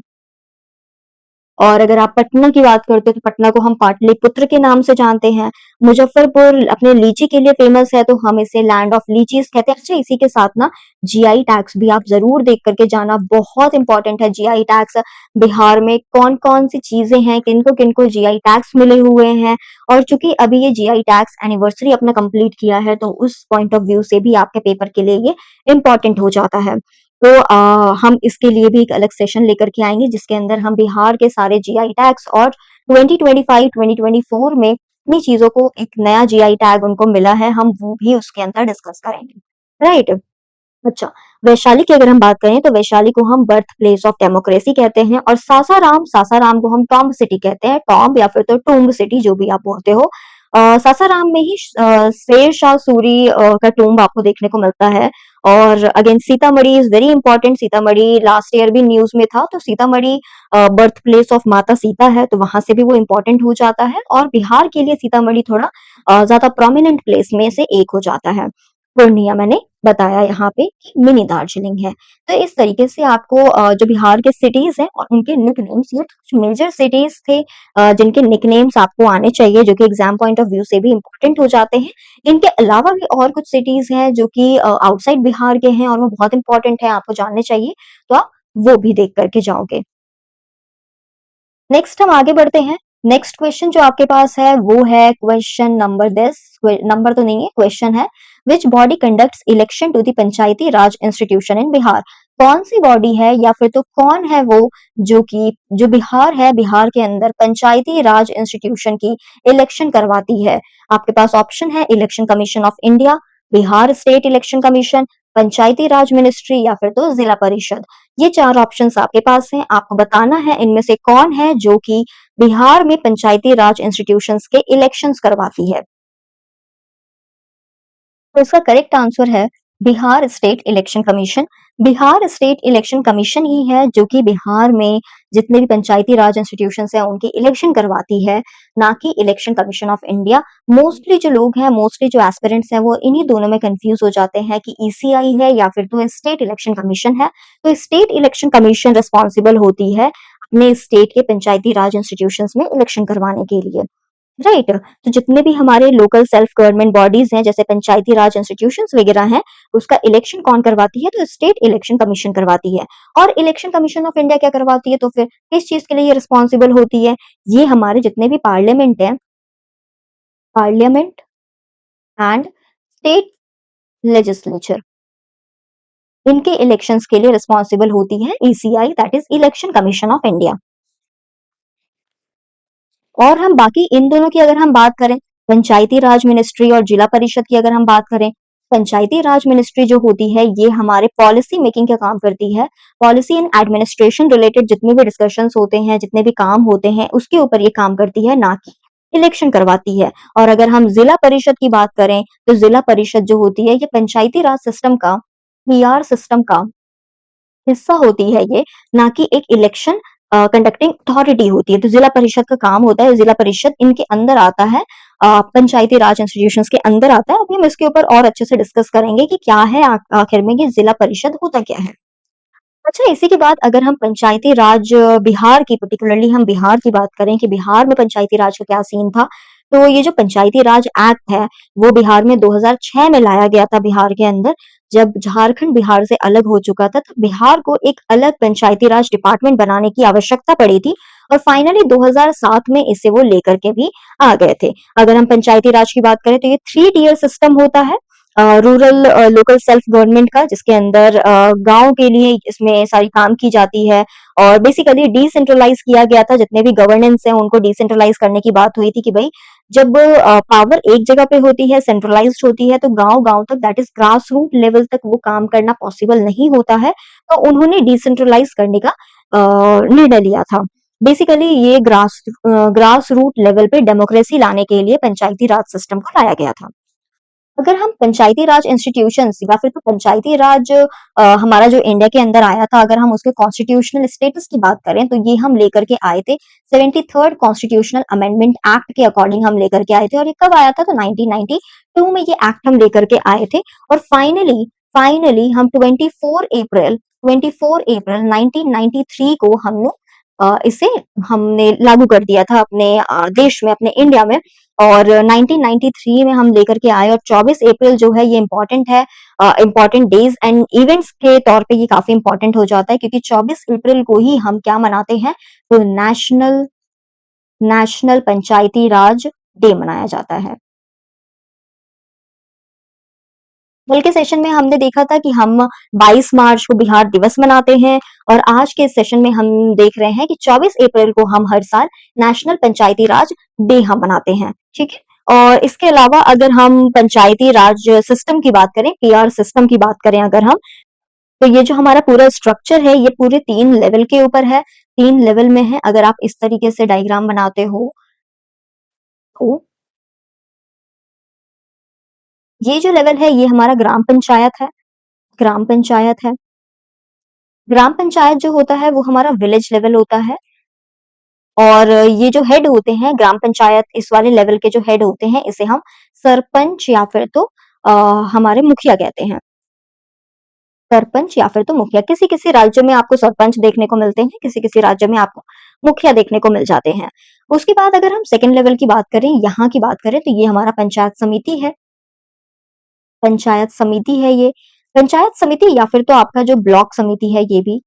और अगर आप पटना की बात करते हो तो पटना को हम पाटलिपुत्र के नाम से जानते हैं। मुजफ्फरपुर अपने लीची के लिए फेमस है तो हम इसे लैंड ऑफ लीचीज कहते हैं। अच्छा, इसी के साथ ना जीआई टैग्स भी आप जरूर देख करके जाना, बहुत इंपॉर्टेंट है जीआई टैग्स। बिहार में कौन कौन सी चीजें हैं, किनको किनको जीआई टैग्स मिले हुए हैं। और चूंकि अभी ये जीआई टैग्स एनिवर्सरी अपना कंप्लीट किया है तो उस पॉइंट ऑफ व्यू से भी आपके पेपर के लिए ये इंपॉर्टेंट हो जाता है। तो हम इसके लिए भी एक अलग सेशन लेकर के आएंगे जिसके अंदर हम बिहार के सारे जीआई टैग्स और 2025-2024 में इन्हीं चीजों को एक नया जीआई टैग उनको मिला है, हम वो भी उसके अंदर डिस्कस करेंगे। राइट। अच्छा, वैशाली की अगर हम बात करें तो वैशाली को हम बर्थ प्लेस ऑफ डेमोक्रेसी कहते हैं और सासाराम, सासाराम को हम टॉम्ब सिटी कहते हैं, टॉम्ब या फिर तो टूम्ब सिटी जो भी आप बोलते हो। सासाराम में ही शेर शाह सूरी का टूम्ब आपको देखने को मिलता है। और again Sitamarhi is very important, Sitamarhi last year भी न्यूज में था तो सीतामढ़ी बर्थ प्लेस ऑफ माता सीता है तो वहां से भी वो इंपॉर्टेंट हो जाता है और बिहार के लिए सीतामढ़ी थोड़ा ज्यादा प्रोमिनेंट प्लेस में से एक हो जाता है। पूर्णिया मैंने बताया यहाँ पे कि मिनी दार्जिलिंग है। तो इस तरीके से आपको जो बिहार के सिटीज हैं और उनके निकनेम्स, ये कुछ मेजर सिटीज थे जिनके निकनेम्स आपको आने चाहिए जो कि एग्जाम पॉइंट ऑफ व्यू से भी इम्पोर्टेंट हो जाते हैं। इनके अलावा भी और कुछ सिटीज हैं जो कि आउटसाइड बिहार के हैं और वो बहुत इंपॉर्टेंट है, आपको जानने चाहिए, तो आप वो भी देख करके जाओगे। नेक्स्ट हम आगे बढ़ते हैं। नेक्स्ट क्वेश्चन जो आपके पास है वो है क्वेश्चन नंबर 10। नंबर तो नहीं है, क्वेश्चन है, which body conducts election to the Panchayati Raj institution in Bihar? कौन सी बॉडी है या फिर तो कौन है वो जो बिहार है, बिहार के अंदर पंचायती राज इंस्टीट्यूशन की इलेक्शन करवाती है? आपके पास ऑप्शन है election commission of India, Bihar state election commission, Panchayati Raj ministry या फिर तो जिला परिषद। ये 4 ऑप्शंस आपके पास हैं, आपको बताना है इनमें से कौन है जो कि बिहार में पंचायती राज इंस्टीट्यूशंस के इलेक्शंस करवाती है। तो इसका करेक्ट आंसर है Bihar state election commission. Bihar state election commission ही है जो कि बिहार में जितने भी पंचायती राज इंस्टीट्यूशंस हैं उनकी इलेक्शन करवाती है, ना कि election commission of India. Mostly जो लोग हैं, मोस्टली जो एस्पिरेंट्स हैं वो इन्हीं दोनों में कंफ्यूज हो जाते हैं कि ईसीआई है या फिर तो स्टेट इलेक्शन कमीशन है। तो स्टेट इलेक्शन कमीशन रिस्पॉन्सिबल होती है अपने स्टेट के पंचायती राज इंस्टीट्यूशंस में इलेक्शन करवाने के लिए। राइट। तो जितने भी हमारे लोकल सेल्फ गवर्नमेंट बॉडीज हैं जैसे पंचायती राज इंस्टीट्यूशंस वगैरह हैं, उसका इलेक्शन कौन करवाती है? तो स्टेट इलेक्शन कमीशन करवाती है। और इलेक्शन कमीशन ऑफ इंडिया क्या करवाती है? तो फिर किस चीज के लिए ये रिस्पॉन्सिबल होती है? ये हमारे जितने भी पार्लियामेंट है, पार्लियामेंट एंड स्टेट लेजिस्लेचर, इनके इलेक्शंस के लिए रिस्पॉन्सिबल होती है ECI, that is election commission of India. और हम बाकी इन दोनों की अगर हम बात करें, पंचायती राज मिनिस्ट्री और जिला परिषद की अगर हम बात करें, पंचायती राज मिनिस्ट्री जो होती है ये हमारे पॉलिसी मेकिंग का काम करती है। पॉलिसी एंड एडमिनिस्ट्रेशन रिलेटेड जितने भी डिस्कशंस होते हैं, जितने भी काम होते हैं, उसके ऊपर ये काम करती है, ना कि इलेक्शन करवाती है। और अगर हम जिला परिषद की बात करें, तो जिला परिषद जो होती है ये पंचायती राज सिस्टम का, पीआर सिस्टम का हिस्सा होती है ये, ना कि एक इलेक्शन कंडक्टिंग अथॉरिटी होती है। तो जिला परिषद का काम होता है, जिला परिषद इनके अंदर आता है, पंचायती राज इंस्टीट्यूशंस के अंदर आता है। अभी हम इसके ऊपर और अच्छे से डिस्कस करेंगे कि क्या है आखिर में ये जिला परिषद होता क्या है। अच्छा, इसी के बाद अगर हम पंचायती राज बिहार की, पर्टिकुलरली हम बिहार की बात करें कि बिहार में पंचायती राज का क्या सीन था, तो ये जो पंचायती राज एक्ट है, वो बिहार में 2006 में लाया गया था बिहार के अंदर। जब झारखंड बिहार से अलग हो चुका था, तब बिहार को एक अलग पंचायती राज डिपार्टमेंट बनाने की आवश्यकता पड़ी थी और फाइनली 2007 में इसे वो लेकर के भी आ गए थे। अगर हम पंचायती राज की बात करें तो ये 3 टियर सिस्टम होता है, रूरल लोकल सेल्फ गवर्नमेंट का, जिसके अंदर गांव के लिए इसमें सारी काम की जाती है। और बेसिकली डिसेंट्रलाइज किया गया था, जितने भी गवर्नेंस है उनको डिसेंट्रलाइज करने की बात हुई थी कि भाई जब पावर एक जगह पे होती है, सेंट्रलाइज्ड होती है, तो गांव गांव तक, that is grass root level तक वो काम करना पॉसिबल नहीं होता है। तो उन्होंने डिसेंट्रलाइज करने का निर्णय लिया था। बेसिकली ये ग्रास रूट लेवल पे डेमोक्रेसी लाने के लिए पंचायती राज सिस्टम को लाया गया था। अगर हम पंचायती राज इंस्टीट्यूशंस या फिर तो पंचायती राज हमारा जो इंडिया के अंदर आया था, अगर हम उसके कॉन्स्टिट्यूशनल स्टेटस की बात करें तो ये हम लेकर के आए थे 73rd कॉन्स्टिट्यूशनल अमेंडमेंट एक्ट के अकॉर्डिंग हम लेकर के आए थे। और ये कब आया था? तो 1992 में ये एक्ट हम लेकर के आए थे। और फाइनली फाइनली हम 24 अप्रैल 1993 को हमने इसे हमने लागू कर दिया था अपने देश में, अपने इंडिया में। और 1993 में हम लेकर के आए और 24 अप्रैल जो है ये इम्पोर्टेंट है, इम्पोर्टेंट डेज एंड इवेंट्स के तौर पे ये काफी इम्पोर्टेंट हो जाता है, क्योंकि 24 अप्रैल को ही हम क्या मनाते हैं? तो नेशनल नेशनल पंचायती राज डे मनाया जाता है। कल के सेशन में हमने देखा था कि हम 22 मार्च को बिहार दिवस मनाते हैं और आज के सेशन में हम देख रहे हैं कि 24 अप्रैल को हम हर साल नेशनल पंचायती राज डे हम मनाते हैं। ठीक है। और इसके अलावा अगर हम पंचायती राज सिस्टम की बात करें, पीआर सिस्टम की बात करें अगर हम, तो ये जो हमारा पूरा स्ट्रक्चर है ये पूरे 3 लेवल के ऊपर है, 3 लेवल में है। अगर आप इस तरीके से डायग्राम बनाते हो तो ये जो लेवल है ये हमारा ग्राम पंचायत है, ग्राम पंचायत है। ग्राम पंचायत जो होता है वो हमारा विलेज लेवल होता है। और ये जो हेड होते हैं ग्राम पंचायत, इस वाले लेवल के जो हेड होते हैं इसे हम सरपंच या फिर तो हमारे मुखिया कहते हैं। सरपंच या फिर तो मुखिया, किसी किसी राज्यों में आपको सरपंच देखने को मिलते हैं, किसी किसी राज्यों में आपको मुखिया देखने को मिल जाते हैं। उसके बाद अगर हम सेकंड लेवल की बात करें, यहाँ की बात करें, तो ये हमारा पंचायत समिति है। पंचायत समिति है ये, पंचायत समिति या फिर तो आपका जो ब्लॉक समिति है ये भी।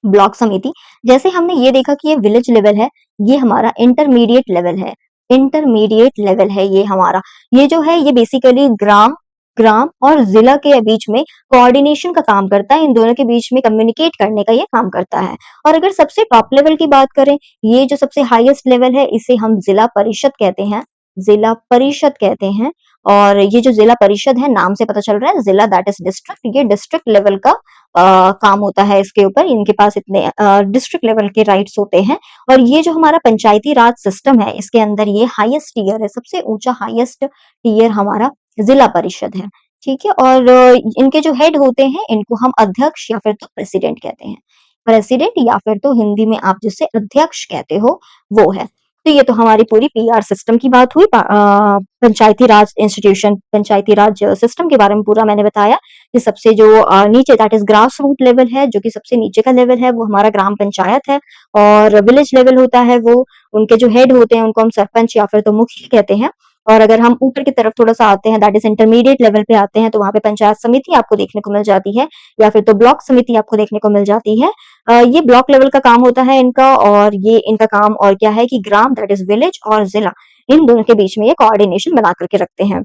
ब्लॉक समिति। जैसे हमने ये देखा कि ये विलेज लेवल है, ये हमारा इंटरमीडिएट लेवल है, इंटरमीडिएट लेवल है ये हमारा। ये जो है ये बेसिकली ग्राम ग्राम और जिला के बीच में कोऑर्डिनेशन का काम करता है, इन दोनों के बीच में कम्युनिकेट करने का ये काम करता है। और अगर सबसे टॉप लेवल की बात करें, ये जो सबसे हाईएस्ट लेवल है इसे हम जिला परिषद कहते हैं, जिला परिषद कहते हैं। और ये जो जिला परिषद है, नाम से पता चल रहा है, जिला दैट इज डिस्ट्रिक्ट, ये डिस्ट्रिक्ट लेवल का काम होता है इसके ऊपर, इनके पास इतने डिस्ट्रिक्ट लेवल के राइट्स होते हैं। और ये जो हमारा पंचायती राज सिस्टम है, इसके अंदर ये हाईएस्ट टीयर है, सबसे ऊंचा हाईएस्ट टीयर हमारा जिला परिषद है। ठीक है। और इनके जो हेड होते हैं, इनको हम अध्यक्ष या फिर तो प्रेसिडेंट कहते हैं, प्रेसिडेंट या फिर तो हिंदी में आप जिसे अध्यक्ष कहते हो वो है। तो ये तो हमारी पूरी पीआर सिस्टम की बात हुई, पंचायती राज इंस्टीट्यूशन, पंचायती राज सिस्टम के बारे में पूरा मैंने बताया कि सबसे जो नीचे that is grass root level है, जो कि सबसे नीचे का लेवल है वो हमारा ग्राम पंचायत है। और विलेज लेवल होता है वो, उनके जो हेड होते हैं उनको हम सरपंच या फिर तो मुखिया कहते हैं। और अगर हम ऊपर की तरफ थोड़ा सा आते हैं, दैट इज इंटरमीडिएट लेवल पे आते हैं, तो वहां पे पंचायत समिति आपको देखने को मिल जाती है, या फिर तो ब्लॉक समिति आपको देखने को मिल जाती है। ये ब्लॉक लेवल का काम होता है इनका। और ये इनका काम और क्या है कि ग्राम दैट इज विलेज और जिला, इन दोनों के बीच में ये कोऑर्डिनेशन बना करके रखते हैं।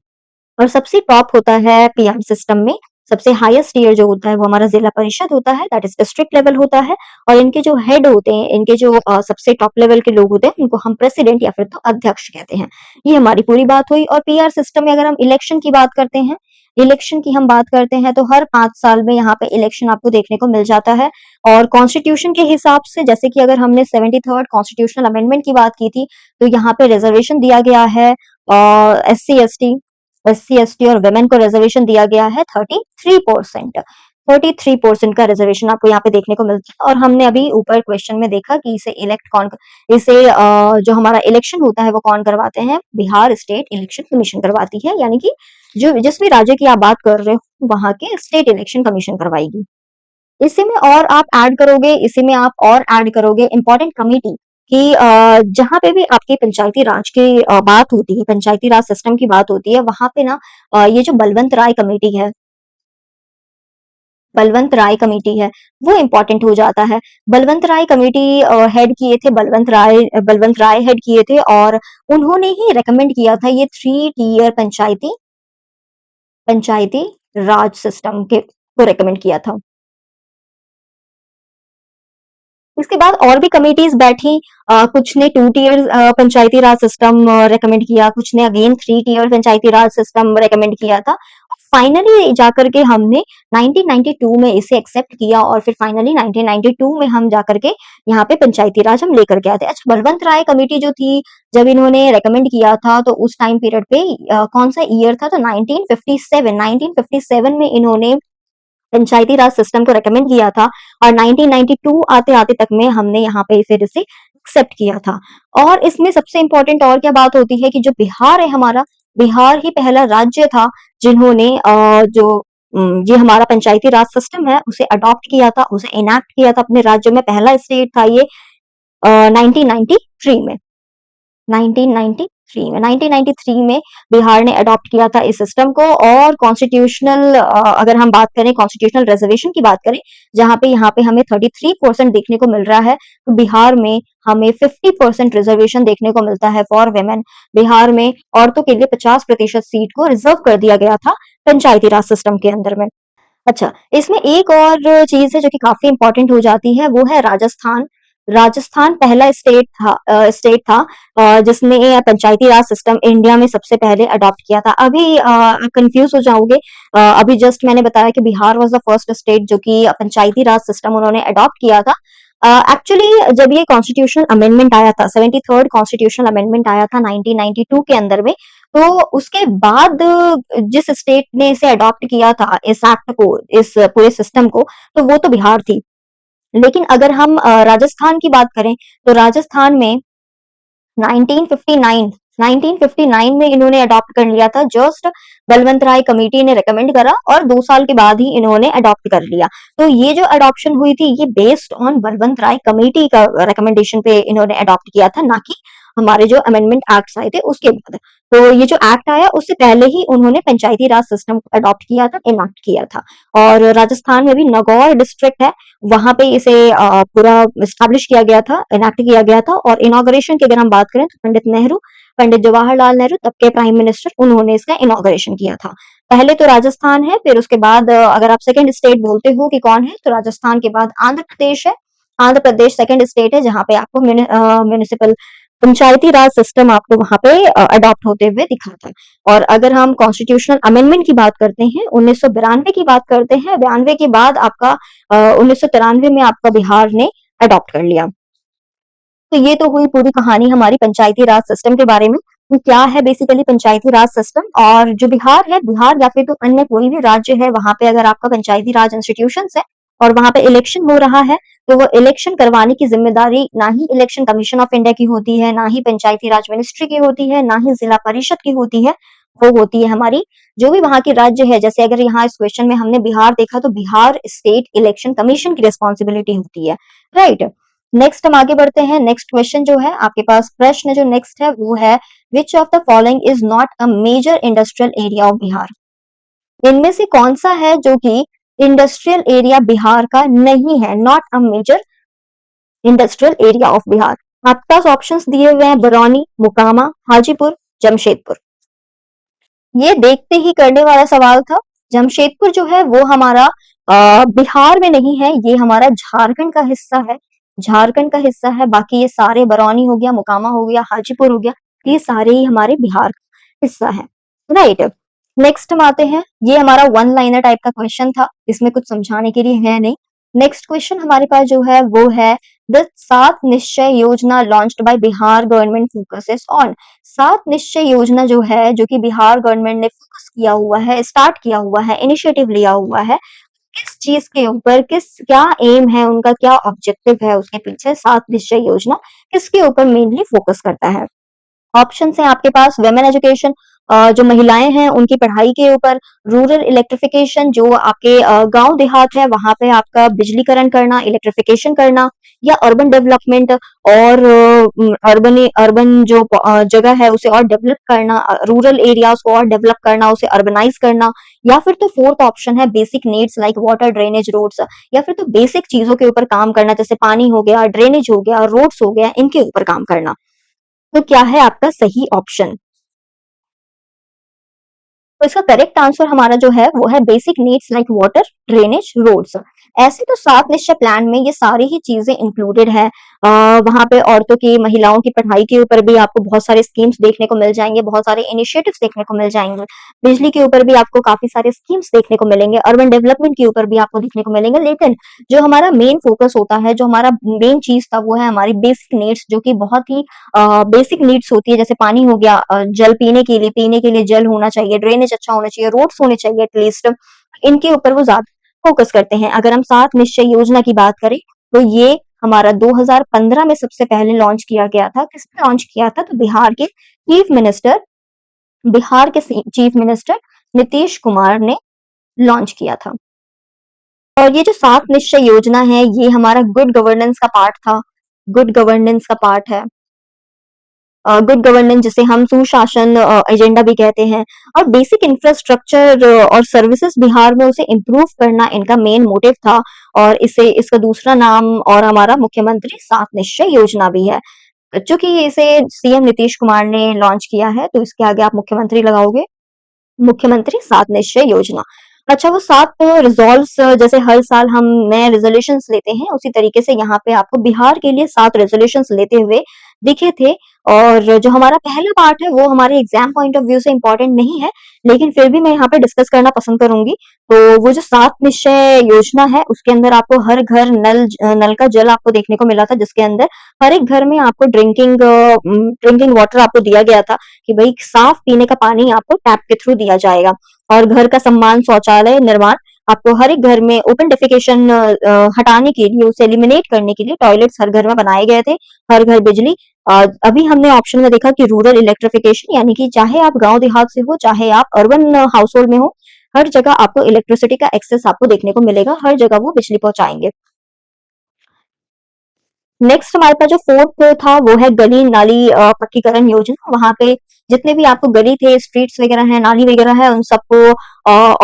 और सबसे टॉप होता है पीआर सिस्टम में, सबसे हाईएस्ट ईयर जो होता है वो हमारा जिला परिषद होता है, दैट इज डिस्ट्रिक्ट लेवल होता है। और इनके जो हेड होते हैं, इनके जो सबसे टॉप लेवल के लोग होते हैं, उनको हम प्रेसिडेंट या फिर तो अध्यक्ष कहते हैं। ये हमारी पूरी बात हुई। और पीआर सिस्टम में अगर हम इलेक्शन की बात करते हैं, इलेक्शन की हम बात करते हैं, तो हर 5 साल में यहाँ पे इलेक्शन आपको देखने को मिल जाता है। और कॉन्स्टिट्यूशन के हिसाब से, जैसे कि अगर हमने 73rd कॉन्स्टिट्यूशनल अमेंडमेंट की बात की थी, तो यहाँ पे रिजर्वेशन दिया गया है, और एस सी एस टी और वेमेन को रिजर्वेशन दिया गया है 33%। 33% का रिजर्वेशन आपको यहाँ पे देखने को मिलता है। और हमने अभी ऊपर क्वेश्चन में देखा कि इसे जो हमारा इलेक्शन होता है वो कौन करवाते हैं, बिहार स्टेट इलेक्शन कमीशन करवाती है, यानी कि जो जिस भी राज्य की आप बात कर रहे हो वहां के स्टेट इलेक्शन कमीशन करवाएगी। इसी में आप और ऐड करोगे इंपॉर्टेंट कमिटी कि जहां पे भी आपकी पंचायती राज की बात होती है, पंचायती राज सिस्टम की बात होती है, वहां पे ना ये जो बलवंत राय कमेटी है वो इम्पोर्टेंट हो जाता है। बलवंत राय कमेटी हेड किए थे, बलवंत राय हेड किए थे, और उन्होंने ही रेकमेंड किया था ये 3 टीयर पंचायती राज सिस्टम के को रेकमेंड किया था। इसके बाद और भी कमिटीज बैठी, कुछ ने 2 टीयर पंचायती राज सिस्टम रेकमेंड किया, कुछ ने अगेन 3 टीयर पंचायती राज सिस्टम रेकमेंड किया था। फाइनली जाकर के हमने 1992 में इसे एक्सेप्ट किया, और फिर फाइनली 1992 में हम जाकर के यहाँ पे पंचायती राज हम लेकर के आते। अच्छा, बलवंत राय कमेटी जो थी, जब इन्होंने रेकमेंड किया था तो उस टाइम पीरियड पे कौन सा ईयर था, तो 1957 में इन्होंने पंचायती राज सिस्टम को रेकमेंड किया था। और 1992 आते आते तक में हमने यहाँ पे इसे एक्सेप्ट किया था। और इसमें सबसे इंपॉर्टेंट और क्या बात होती है कि जो बिहार है हमारा, बिहार ही पहला राज्य था जिन्होंने ये हमारा पंचायती राज सिस्टम है उसे अडॉप्ट किया था, उसे इनैक्ट किया था अपने राज्य में। पहला स्टेट था ये 1993 में, 1993 में बिहार ने अडॉप्ट किया था इस सिस्टम को। और कॉन्स्टिट्यूशनल अगर हम बात करें, कॉन्स्टिट्यूशनल रिजर्वेशन की बात करें, जहां पे यहाँ पे हमें 33% देखने को मिल रहा है, तो बिहार में हमें 50% रिजर्वेशन देखने को मिलता है फॉर वेमेन। बिहार में औरतों के लिए 50% सीट को रिजर्व कर दिया गया था पंचायती राज सिस्टम के अंदर में। अच्छा, इसमें एक और चीज है जो कि काफी इंपॉर्टेंट हो जाती है, वो है राजस्थान। राजस्थान पहला स्टेट था जिसने पंचायती राज सिस्टम इंडिया में सबसे पहले अडॉप्ट किया था। अभी कंफ्यूज हो जाओगे, अभी जस्ट मैंने बताया कि Bihar was the first state जो कि पंचायती राज सिस्टम उन्होंने अडॉप्ट किया था। एक्चुअली जब ये कॉन्स्टिट्यूशनल अमेंडमेंट आया था, 73rd कॉन्स्टिट्यूशनल अमेंडमेंट आया था 1992 के अंदर में, तो उसके बाद जिस स्टेट ने इसे अडॉप्ट किया था, इस एक्ट को, इस पूरे सिस्टम को, तो वो तो बिहार थी। लेकिन अगर हम राजस्थान की बात करें, तो राजस्थान में 1959 1959 में इन्होंने अडॉप्ट कर लिया था। जस्ट बलवंत राय कमेटी ने रेकमेंड करा और 2 साल के बाद ही इन्होंने अडॉप्ट कर लिया। तो ये जो अडॉप्शन हुई थी, ये based on Balwant Rai committee का रिकमेंडेशन पे इन्होंने अडॉप्ट किया था, ना कि हमारे जो अमेंडमेंट एक्ट्स आए थे उसके बाद। तो ये जो एक्ट आया उससे पहले ही उन्होंने पंचायती राज सिस्टम को अडॉप्ट किया था, इनैक्ट किया था। और राजस्थान में भी नागौर डिस्ट्रिक्ट है, वहां पे इसे पूरा स्टैब्लिश किया गया था, इनैक्ट किया गया था। और इनॉग्रेशन की अगर हम बात करें तो पंडित जवाहरलाल नेहरू तब के प्राइम मिनिस्टर, उन्होंने इसका इनॉग्रेशन किया था। पहले तो राजस्थान है, फिर उसके बाद अगर आप सेकंड स्टेट बोलते हो कि कौन है, तो राजस्थान के बाद आंध्र प्रदेश है। आंध्र प्रदेश सेकंड स्टेट है जहां पे आपको म्यूनिसिपल पंचायती राज सिस्टम आपको वहां पे अडॉप्ट होते हुए दिखा था। और अगर हम कॉन्स्टिट्यूशनल अमेंडमेंट की बात करते हैं, 1992 की बात करते हैं, 92 के बाद आपका 1993 में आपका बिहार ने अडॉप्ट कर लिया। तो ये तो हुई पूरी कहानी हमारी पंचायती राज सिस्टम के बारे में कि क्या है बेसिकली पंचायती राज सिस्टम। और जो बिहार है, बिहार या फिर तो अन्य कोई भी राज्य है, वहां पे अगर आपका पंचायती राज इंस्टीट्यूशन है और वहां पे इलेक्शन हो रहा है, तो वो इलेक्शन करवाने की जिम्मेदारी ना ही इलेक्शन कमीशन ऑफ इंडिया की होती है, ना ही पंचायती राज मिनिस्ट्री की होती है, ना ही जिला परिषद की होती है। वो होती है हमारी जो भी वहां की राज्य है। जैसे अगर यहाँ इस क्वेश्चन में हमने बिहार देखा, तो बिहार स्टेट इलेक्शन कमीशन की रिस्पॉन्सिबिलिटी होती है, राइट। नेक्स्ट हम आगे बढ़ते हैं। नेक्स्ट क्वेश्चन जो है आपके पास, प्रश्न जो नेक्स्ट है वो है, which of the following is not a major industrial area of Bihar. इनमें से कौन सा है जो कि इंडस्ट्रियल एरिया बिहार का नहीं है, not a major industrial area of Bihar. आपके पास ऑप्शंस दिए हुए हैं, बरौनी, मुकामा, हाजीपुर, जमशेदपुर। ये देखते ही करने वाला सवाल था। जमशेदपुर जो है वो हमारा बिहार में नहीं है, ये हमारा झारखंड का हिस्सा है, झारखंड का हिस्सा है। बाकी ये सारे, बरौनी हो गया, मुकामा हो गया, हाजीपुर हो गया, ये सारे ही हमारे बिहार का हिस्सा है, राइट। नेक्स्ट हम आते हैं, ये हमारा वन लाइनर टाइप का क्वेश्चन था, इसमें कुछ समझाने के लिए है नहीं। नेक्स्ट क्वेश्चन हमारे पास जो है वो है, द 7 निश्चय योजना launched by Bihar government focuses on. 7 निश्चय योजना जो है, जो कि बिहार गवर्नमेंट ने फोकस किया हुआ है, स्टार्ट किया हुआ है, इनिशिएटिव लिया हुआ है, किस चीज के ऊपर, किस क्या एम है उनका, क्या ऑब्जेक्टिव है उसके पीछे, 7 निश्चय योजना किसके ऊपर मेनली फोकस करता है। ऑप्शन है आपके पास, वेमेन एजुकेशन, जो महिलाएं हैं उनकी पढ़ाई के ऊपर, रूरल इलेक्ट्रिफिकेशन, जो आपके गांव देहात है वहां पे आपका बिजलीकरण करना, इलेक्ट्रिफिकेशन करना, या अर्बन डेवलपमेंट, और अर्बन अर्बन जो जगह है उसे और डेवलप करना, रूरल एरियाज को और डेवलप करना, उसे अर्बनाइज करना। या फिर तो फोर्थ ऑप्शन है, basic needs like water, drainage, roads, या फिर तो बेसिक चीजों के ऊपर काम करना, जैसे पानी हो गया, ड्रेनेज हो गया, रोड्स हो गया, इनके ऊपर काम करना। तो क्या है आपका सही ऑप्शन? तो इसका करेक्ट आंसर हमारा जो है वो है basic needs like water, drainage, roads. ऐसे तो 7 निश्चय प्लान में ये सारी ही चीजें इंक्लूडेड है। वहां पे औरतों की, महिलाओं की पढ़ाई के ऊपर भी आपको बहुत सारे स्कीम्स देखने को मिल जाएंगे, बहुत सारे इनिशिएटिव्स देखने को मिल जाएंगे। बिजली के ऊपर भी आपको काफी सारे स्कीम्स देखने को मिलेंगे, अर्बन डेवलपमेंट के ऊपर भी आपको देखने को मिलेंगे। लेकिन जो हमारा मेन फोकस होता है, जो हमारा मेन चीज था, वो है हमारी बेसिक नीड्स, जो कि बहुत ही बेसिक नीड्स होती है। जैसे पानी हो गया, जल पीने के लिए जल होना चाहिए, ड्रेनेज अच्छा होना चाहिए, रोड्स होने चाहिए एटलीस्ट, इनके ऊपर वो ज्यादा फोकस करते हैं। अगर हम 7 निश्चय योजना की बात करें, तो ये हमारा 2015 में सबसे पहले लॉन्च किया गया था। किसने लॉन्च किया था? तो बिहार के चीफ मिनिस्टर नीतीश कुमार ने लॉन्च किया था। और ये जो 7 निश्चय योजना है, ये हमारा गुड गवर्नेंस का पार्ट था, गुड गवर्नेंस का पार्ट है। गुड गवर्नेंस जिसे हम सुशासन एजेंडा भी कहते हैं। और बेसिक इंफ्रास्ट्रक्चर और सर्विसेज बिहार में उसे इम्प्रूव करना इनका मेन मोटिव था। और इसे, इसका दूसरा नाम और हमारा मुख्यमंत्री 7 निश्चय योजना भी है। चूंकि इसे सीएम नीतीश कुमार ने लॉन्च किया है, तो इसके आगे आप मुख्यमंत्री लगाओगे, मुख्यमंत्री 7 निश्चय योजना। अच्छा, वो 7 रिजॉल्व्स, जैसे हर साल हम नए रेजोल्यूशंस लेते हैं, उसी तरीके से यहाँ पे आपको बिहार के लिए 7 रेजोल्यूशंस लेते हुए दिखे थे। और जो हमारा पहला पार्ट है वो हमारे एग्जाम पॉइंट ऑफ व्यू से इम्पोर्टेंट नहीं है, लेकिन फिर भी मैं यहाँ पे डिस्कस करना पसंद करूंगी। तो वो जो 7 निश्चय योजना है, उसके अंदर आपको हर घर नल का जल आपको देखने को मिला था, जिसके अंदर हर एक घर में आपको ड्रिंकिंग वाटर आपको दिया गया था, कि भाई साफ पीने का पानी आपको टैप के थ्रू दिया जाएगा। और घर का सम्मान, शौचालय निर्माण, आपको हर एक घर में ओपन डेफिकेशन हटाने के लिए, उसे एलिमिनेट करने के लिए टॉयलेट्स हर घर में बनाए गए थे। हर घर बिजली। अभी हमने ऑप्शन में देखा कि रूरल इलेक्ट्रिफिकेशन, यानी कि चाहे आप गांव देहात से हो, चाहे आप अर्बन हाउस होल्ड में हो, हर जगह आपको इलेक्ट्रिसिटी का एक्सेस आपको देखने को मिलेगा, हर जगह वो बिजली पहुंचाएंगे। नेक्स्ट हमारे पास जो फोर्थ था वो है गली नाली पक्कीकरण योजना। वहां पे जितने भी आपको गली थे, स्ट्रीट्स वगैरह है, नाली वगैरह है, उन सबको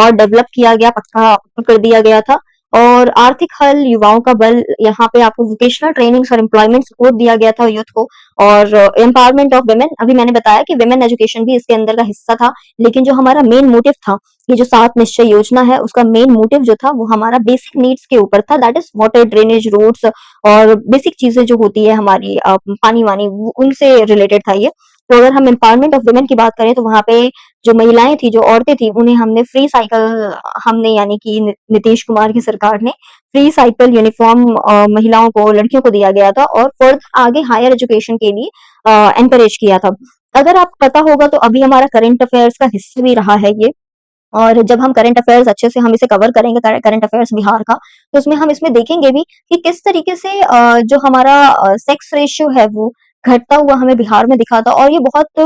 और डेवलप किया गया, पक्का कर दिया गया था। और आर्थिक हल, युवाओं का बल, यहाँ पे आपको वोकेशनल ट्रेनिंग्स और एम्प्लॉयमेंट सपोर्ट दिया गया था यूथ को। और एम्पावरमेंट ऑफ वुमेन, अभी मैंने बताया कि वुमेन एजुकेशन भी इसके अंदर का हिस्सा था। लेकिन जो हमारा मेन मोटिव था, ये जो 7 निश्चय योजना है, उसका मेन मोटिव जो था वो हमारा बेसिक नीड्स के ऊपर था, that is water, drainage, roads और बेसिक चीजें जो होती है हमारी, पानी वानी, उनसे रिलेटेड था ये। तो अगर हम एम्पावरमेंट ऑफ वुमेन की बात करें तो वहां पे जो महिलाएं थी, जो औरतें थी, उन्हें हमने फ्री साइकिल, हमने यानी कि नीतीश कुमार की सरकार ने फ्री साइकिल, यूनिफॉर्म महिलाओं को, लड़कियों को दिया गया था और फर्दर आगे हायर एजुकेशन के लिए एनकरेज किया था। अगर आपको पता होगा तो अभी हमारा करंट अफेयर्स का हिस्सा भी रहा है ये। और जब हम करंट अफेयर्स अच्छे से हम इसे कवर करेंगे, करंट अफेयर्स बिहार का, तो उसमें हम इसमें देखेंगे भी कि किस तरीके से जो हमारा सेक्स रेशियो है वो घटता हुआ हमें बिहार में दिखा था। और ये बहुत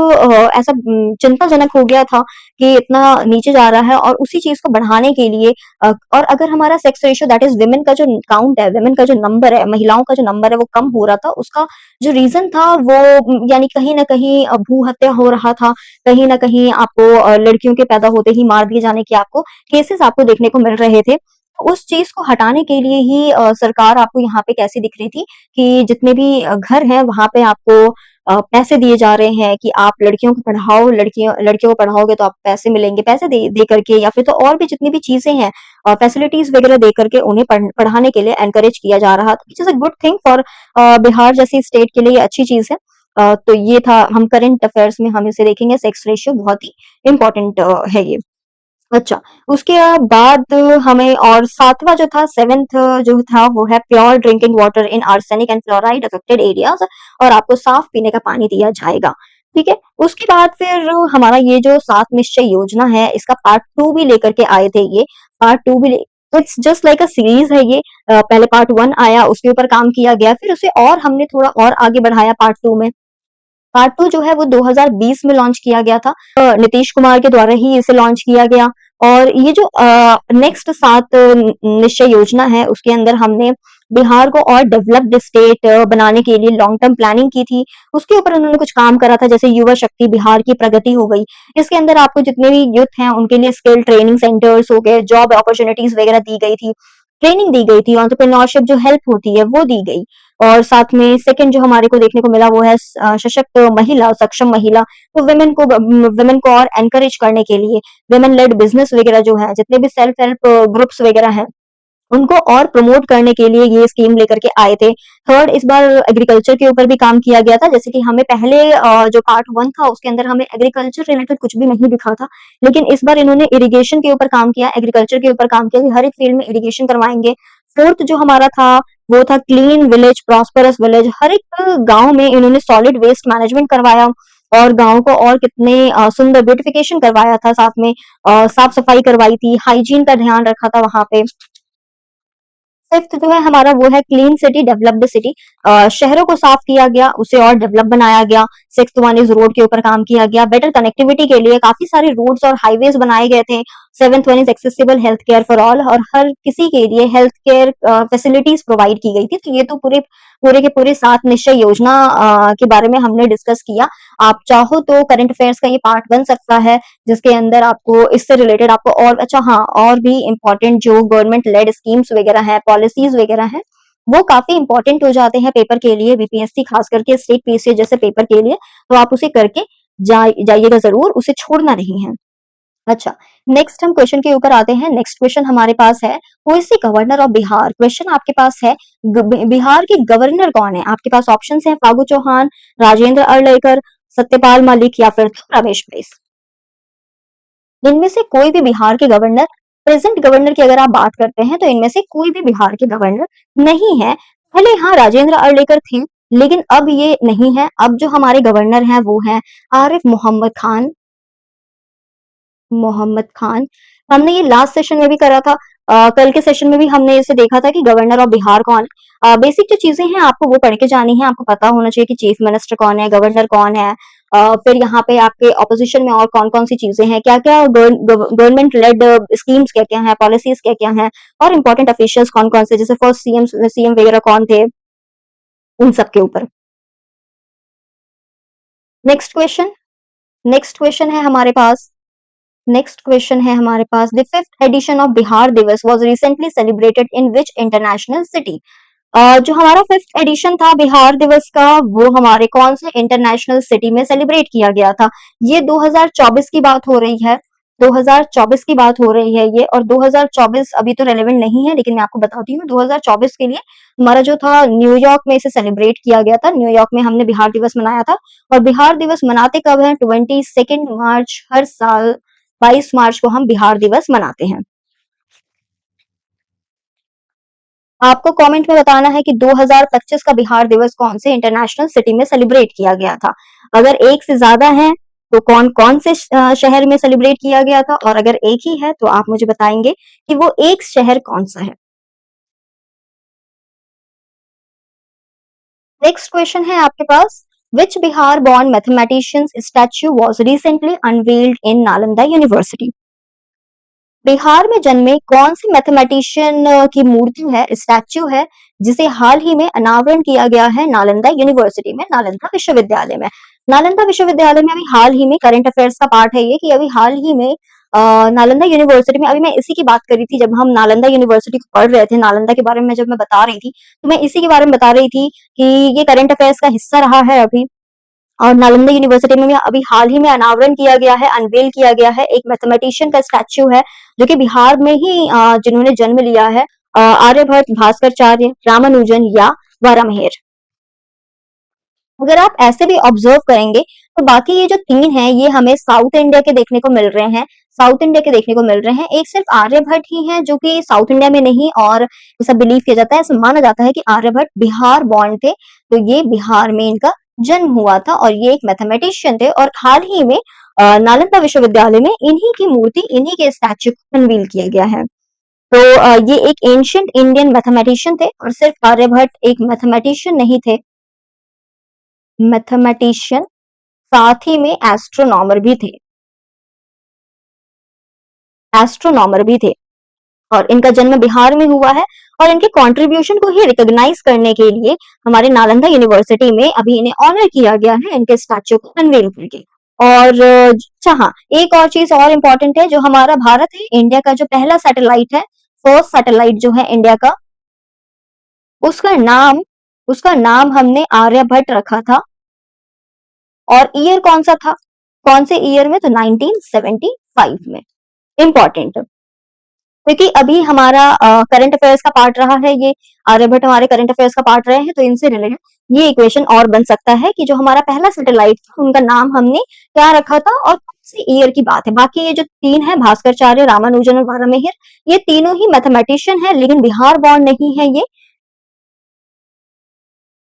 ऐसा चिंताजनक हो गया था कि इतना नीचे जा रहा है। और उसी चीज को बढ़ाने के लिए और अगर हमारा sex ratio, that is women का जो काउंट है, विमेन का जो नंबर है, महिलाओं का जो नंबर है, वो कम हो रहा था, उसका जो रीजन था वो यानी कहीं ना कहीं भू हत्या हो रहा था, कहीं न कहीं आपको लड़कियों के पैदा होते ही मार दिए जाने के आपको केसेस आपको देखने को मिल रहे थे। तो उस चीज़ को हटाने के लिए ही सरकार आपको यहाँ पे कैसी दिख रही थी कि जितने भी घर हैं वहाँ पे आपको पैसे दिए जा रहे हैं कि आप लड़कियों को पढ़ाओ, लड़कियों लड़कियों को पढ़ाओगे तो आप पैसे मिलेंगे, पैसे दे दे करके, या फिर तो और भी जितनी भी चीज़ें हैं फैसिलिटीज़ वगैरह दे करके उन्हें पढ़ाने के लिए एनकरेज किया जा रहा था, which is a good thing for Bihar जैसी स्टेट के लिए ये अच्छी चीज़ है। तो ये था, हम करंट अफेयर्स में हम इसे देखेंगे, सेक्स रेशियो बहुत ही इम्पोर्टेंट है ये। अच्छा, उसके बाद हमें और सातवां जो था, सेवेंथ जो था, वो है pure drinking water in arsenic and fluoride affected areas, और आपको साफ पीने का पानी दिया जाएगा। ठीक है। उसके बाद फिर हमारा ये जो 7 निश्चय योजना है, इसका पार्ट 2 भी लेकर के आए थे ये। पार्ट 2 भी it's just like a series है ये। पहले पार्ट 1 आया, उसके ऊपर काम किया गया, फिर उसे और हमने थोड़ा और आगे बढ़ाया पार्ट 2 में। पार्ट 2 जो है वो 2020 में लॉन्च किया गया था। नीतीश कुमार के द्वारा ही इसे लॉन्च किया गया। और ये जो नेक्स्ट 7 निश्चय योजना है, उसके अंदर हमने बिहार को और डेवलप्ड स्टेट बनाने के लिए लॉन्ग टर्म प्लानिंग की थी। उसके ऊपर उन्होंने कुछ काम करा था, जैसे युवा शक्ति बिहार की प्रगति हो गई। इसके अंदर आपको जितने भी यूथ हैं उनके लिए स्किल ट्रेनिंग सेंटर्स हो गए, जॉब अपॉर्चुनिटीज वगैरह दी गई थी, ट्रेनिंग दी गई थी, एंटरप्रेन्योरशिप जो हेल्प होती है वो दी गई। और साथ में सेकंड जो हमारे को देखने को मिला वो है सशक्त महिला, सक्षम महिला। तो वुमेन को और एनकरेज करने के लिए वुमेन लेड बिजनेस वगैरह जो है, जितने भी सेल्फ हेल्प ग्रुप्स वगैरह हैं, उनको और प्रमोट करने के लिए ये स्कीम लेकर के आए थे। थर्ड, इस बार एग्रीकल्चर के ऊपर भी काम किया गया था। जैसे कि हमें पहले जो पार्ट 1 था उसके अंदर हमें एग्रीकल्चर रिलेटेड कुछ भी नहीं दिखा था, लेकिन इस बार इन्होंने इरिगेशन के ऊपर काम किया, एग्रीकल्चर के ऊपर काम किया कि हर एक फील्ड में इरिगेशन करवाएंगे। फोर्थ जो हमारा था वो था क्लीन विलेज प्रॉस्परस विलेज। हर एक गांव में इन्होंने सॉलिड वेस्ट मैनेजमेंट करवाया और गांव को और कितने सुंदर ब्यूटिफिकेशन करवाया था, साथ में साफ सफाई करवाई थी, हाइजीन का ध्यान रखा था वहां पे। फिफ्थ जो है हमारा वो है क्लीन सिटी डेवलप्ड सिटी। शहरों को साफ किया गया, उसे और डेवलप बनाया गया। सिक्स्थ वन इज रोड के ऊपर काम किया गया, बेटर कनेक्टिविटी के लिए काफी सारे रोड्स और हाईवेज बनाए गए थे। Seventh one is accessible health care for all, और हर किसी के लिए हेल्थ केयर फैसिलिटीज प्रोवाइड की गई थी। तो ये तो पूरे पूरे के पूरे 7 निश्चय योजना के बारे में हमने डिस्कस किया। आप चाहो तो करंट अफेयर्स का ये पार्ट बन सकता है, जिसके अंदर आपको इससे रिलेटेड आपको और अच्छा, हाँ, और भी इम्पोर्टेंट जो गवर्नमेंट लेड स्कीम्स वगैरह है, पॉलिसीज वगैरह है, वो काफी इंपॉर्टेंट हो जाते हैं पेपर के लिए, बीपीएससी खास करके स्टेट पीसीएस जैसे पेपर के लिए। तो आप उसे करके जाइएगा जरूर, उसे छोड़ना नहीं है। अच्छा, नेक्स्ट हम क्वेश्चन के ऊपर आते हैं। नेक्स्ट क्वेश्चन हमारे पास है, who is the governor of Bihar. Question आपके पास है, बिहार के गवर्नर कौन है। आपके पास ऑप्शंस हैं, फागू चौहान, राजेंद्र अर्लेकर, सत्यपाल मलिक या फिर रमेश बैस। इनमें से कोई भी बिहार के गवर्नर, प्रेजेंट गवर्नर की अगर आप बात करते हैं तो इनमें से कोई भी बिहार के गवर्नर नहीं है। पहले हाँ राजेंद्र अर्लेकर थे, लेकिन अब ये नहीं है। अब जो हमारे गवर्नर हैं वो हैं आरिफ मोहम्मद खान। मोहम्मद खान, हमने ये लास्ट सेशन में भी करा था। कल के सेशन में भी हमने इसे देखा था कि गवर्नर ऑफ बिहार कौन। बेसिक जो चीजें हैं आपको वो पढ़ के जानी है। आपको पता होना चाहिए कि चीफ मिनिस्टर कौन है, गवर्नर कौन है, फिर यहाँ पे आपके ऑपोजिशन में और कौन कौन सी चीजें हैं, क्या क्या गवर्नमेंट लेड स्कीम्स क्या क्या है, पॉलिसीज क्या क्या है, और इंपॉर्टेंट ऑफिशियल्स कौन कौन से, जैसे फर्स्ट सीएम सीएम वगैरह कौन थे, इन सब के ऊपर। नेक्स्ट क्वेश्चन, नेक्स्ट क्वेश्चन है हमारे पास, नेक्स्ट क्वेश्चन है हमारे पास, the fifth edition of Bihar Diwas was recently celebrated in which international city. जो हमारा फिफ्थ एडिशन था बिहार दिवस का, वो हमारे कौन से इंटरनेशनल सिटी में सेलिब्रेट किया गया था? ये 2024 की बात हो रही है, 2024 की बात हो रही है ये, और 2024 अभी तो रेलेवेंट नहीं है, लेकिन मैं आपको बताती हूँ 2024 के लिए हमारा जो था न्यूयॉर्क में इसे सेलिब्रेट किया गया था। न्यूयॉर्क में हमने बिहार दिवस मनाया था। और बिहार दिवस मनाते कब है? 22 मार्च, हर साल 22 मार्च को हम बिहार दिवस मनाते हैं। आपको कमेंट में बताना है कि 2025 का बिहार दिवस कौन से इंटरनेशनल सिटी में सेलिब्रेट किया गया था। अगर एक से ज्यादा है तो कौन कौन से शहर में सेलिब्रेट किया गया था, और अगर एक ही है तो आप मुझे बताएंगे कि वो एक शहर कौन सा है। नेक्स्ट क्वेश्चन है आपके पास, which Bihar born mathematicians statue was recently unveiled in Nalanda university. Bihar में जन्मे कौन सी मैथमेटिशियन की मूर्ति है, स्टैच्यू है, जिसे हाल ही में अनावरण किया गया है नालंदा यूनिवर्सिटी में, नालंदा विश्वविद्यालय में। नालंदा विश्वविद्यालय में अभी हाल ही में, करंट अफेयर्स का पार्ट है ये, कि अभी हाल ही में नालंदा यूनिवर्सिटी में, अभी मैं इसी की बात कर रही थी जब हम नालंदा यूनिवर्सिटी को पढ़ रहे थे, नालंदा के बारे में जब मैं बता रही थी, तो मैं इसी के बारे में बता रही थी कि ये करंट अफेयर्स का हिस्सा रहा है अभी। और नालंदा यूनिवर्सिटी में भी अभी हाल ही में अनावरण किया गया है, अनवेल किया गया है, एक मैथमेटिशियन का स्टैच्यू है जो कि बिहार में ही जिन्होंने जन्म लिया है, आर्यभट्ट, भास्कराचार्य, रामानुजन या वारामहेर। अगर आप ऐसे भी ऑब्जर्व करेंगे तो बाकी ये जो तीन हैं ये हमें साउथ इंडिया के देखने को मिल रहे हैं, साउथ इंडिया के देखने को मिल रहे हैं। एक सिर्फ आर्यभट्ट ही है जो कि साउथ इंडिया में नहीं, और ऐसा बिलीव किया जाता है, ऐसा माना जाता है कि आर्यभट्ट बिहार बॉर्न थे, तो ये बिहार में इनका जन्म हुआ था और ये एक मैथमेटिशियन थे। और हाल ही में नालंदा विश्वविद्यालय में इन्हीं की मूर्ति, इन्हीं के स्टैच्यू को अनवील किया गया है। तो ये एक एंशियंट इंडियन मैथमेटिशियन थे, और सिर्फ आर्यभट्ट एक मैथमेटिशियन नहीं थे, मैथमेटिशियन साथ ही में एस्ट्रोनॉमर भी थे, एस्ट्रोनॉमर भी थे। और इनका जन्म बिहार में हुआ है, और इनके कंट्रीब्यूशन को ही रिकॉग्नाइज करने के लिए हमारे नालंदा यूनिवर्सिटी में अभी इन्हें ऑनर किया गया है, इनके स्टैच्यू को अनवील करके। और अच्छा हाँ, एक और चीज और इम्पोर्टेंट है, जो हमारा भारत है, इंडिया का जो पहला सैटेलाइट है, फर्स्ट सैटेलाइट जो है इंडिया का, उसका नाम, उसका नाम हमने आर्यभट्ट रखा था। और ईयर कौन सा था, कौन से ईयर में? तो 1975 में। इंपॉर्टेंट, क्योंकि अभी हमारा करंट अफेयर्स का पार्ट रहा है ये, आर्यभट्ट हमारे करंट अफेयर्स का पार्ट रहे हैं, तो इनसे रिलेटेड ये इक्वेशन और बन सकता है कि जो हमारा पहला सैटेलाइट था उनका नाम हमने क्या रखा था और कौन से ईयर की बात है। बाकी ये जो तीन है, भास्कराचार्य, रामानुजन और वारामहेर, ये तीनों ही मैथमेटिशियन है, लेकिन बिहार बॉर्न नहीं है ये,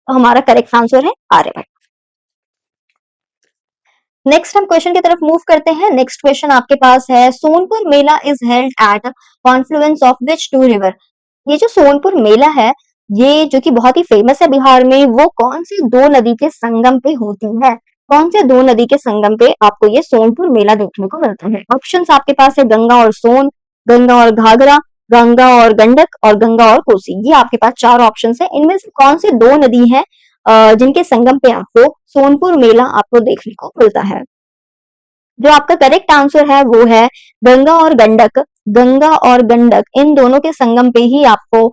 तो हमारा करेक्ट आंसर है आर्यभट्ट। नेक्स्ट हम क्वेश्चन की तरफ मूव करते हैं। नेक्स्ट क्वेश्चन आपके पास है, Sonpur mela is held at confluence of which two river. ये जो सोनपुर मेला है, ये जो कि बहुत ही फेमस है बिहार में, वो कौन सी दो नदी के संगम पे होती है? कौन से दो नदी के संगम पे आपको ये सोनपुर मेला देखने को मिलता है? ऑप्शंस आपके पास है गंगा और सोन, गंगा और घाघरा, गंगा और गंडक, और गंगा और कोसी। ये आपके पास चार ऑप्शंस है, इनमें से कौन सी दो नदी है जिनके संगम पे आपको सोनपुर मेला आपको देखने को मिलता है? जो आपका करेक्ट आंसर है वो है गंगा और गंडक। गंगा और गंडक इन दोनों के संगम पे ही आपको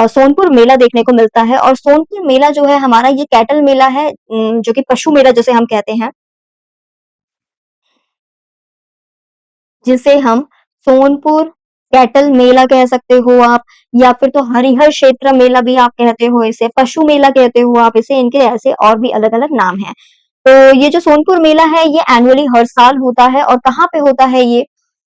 सोनपुर मेला देखने को मिलता है। और सोनपुर मेला जो है हमारा, ये कैटल मेला है, जो कि पशु मेला जिसे हम कहते हैं, जिसे हम सोनपुर कैटल मेला कह सकते हो आप, या फिर तो हरिहर क्षेत्र मेला भी आप कहते हो इसे, पशु मेला कहते हो आप इसे, इनके ऐसे और भी अलग अलग नाम हैं। तो ये जो सोनपुर मेला है ये एनुअली हर साल होता है। और कहाँ पे होता है ये,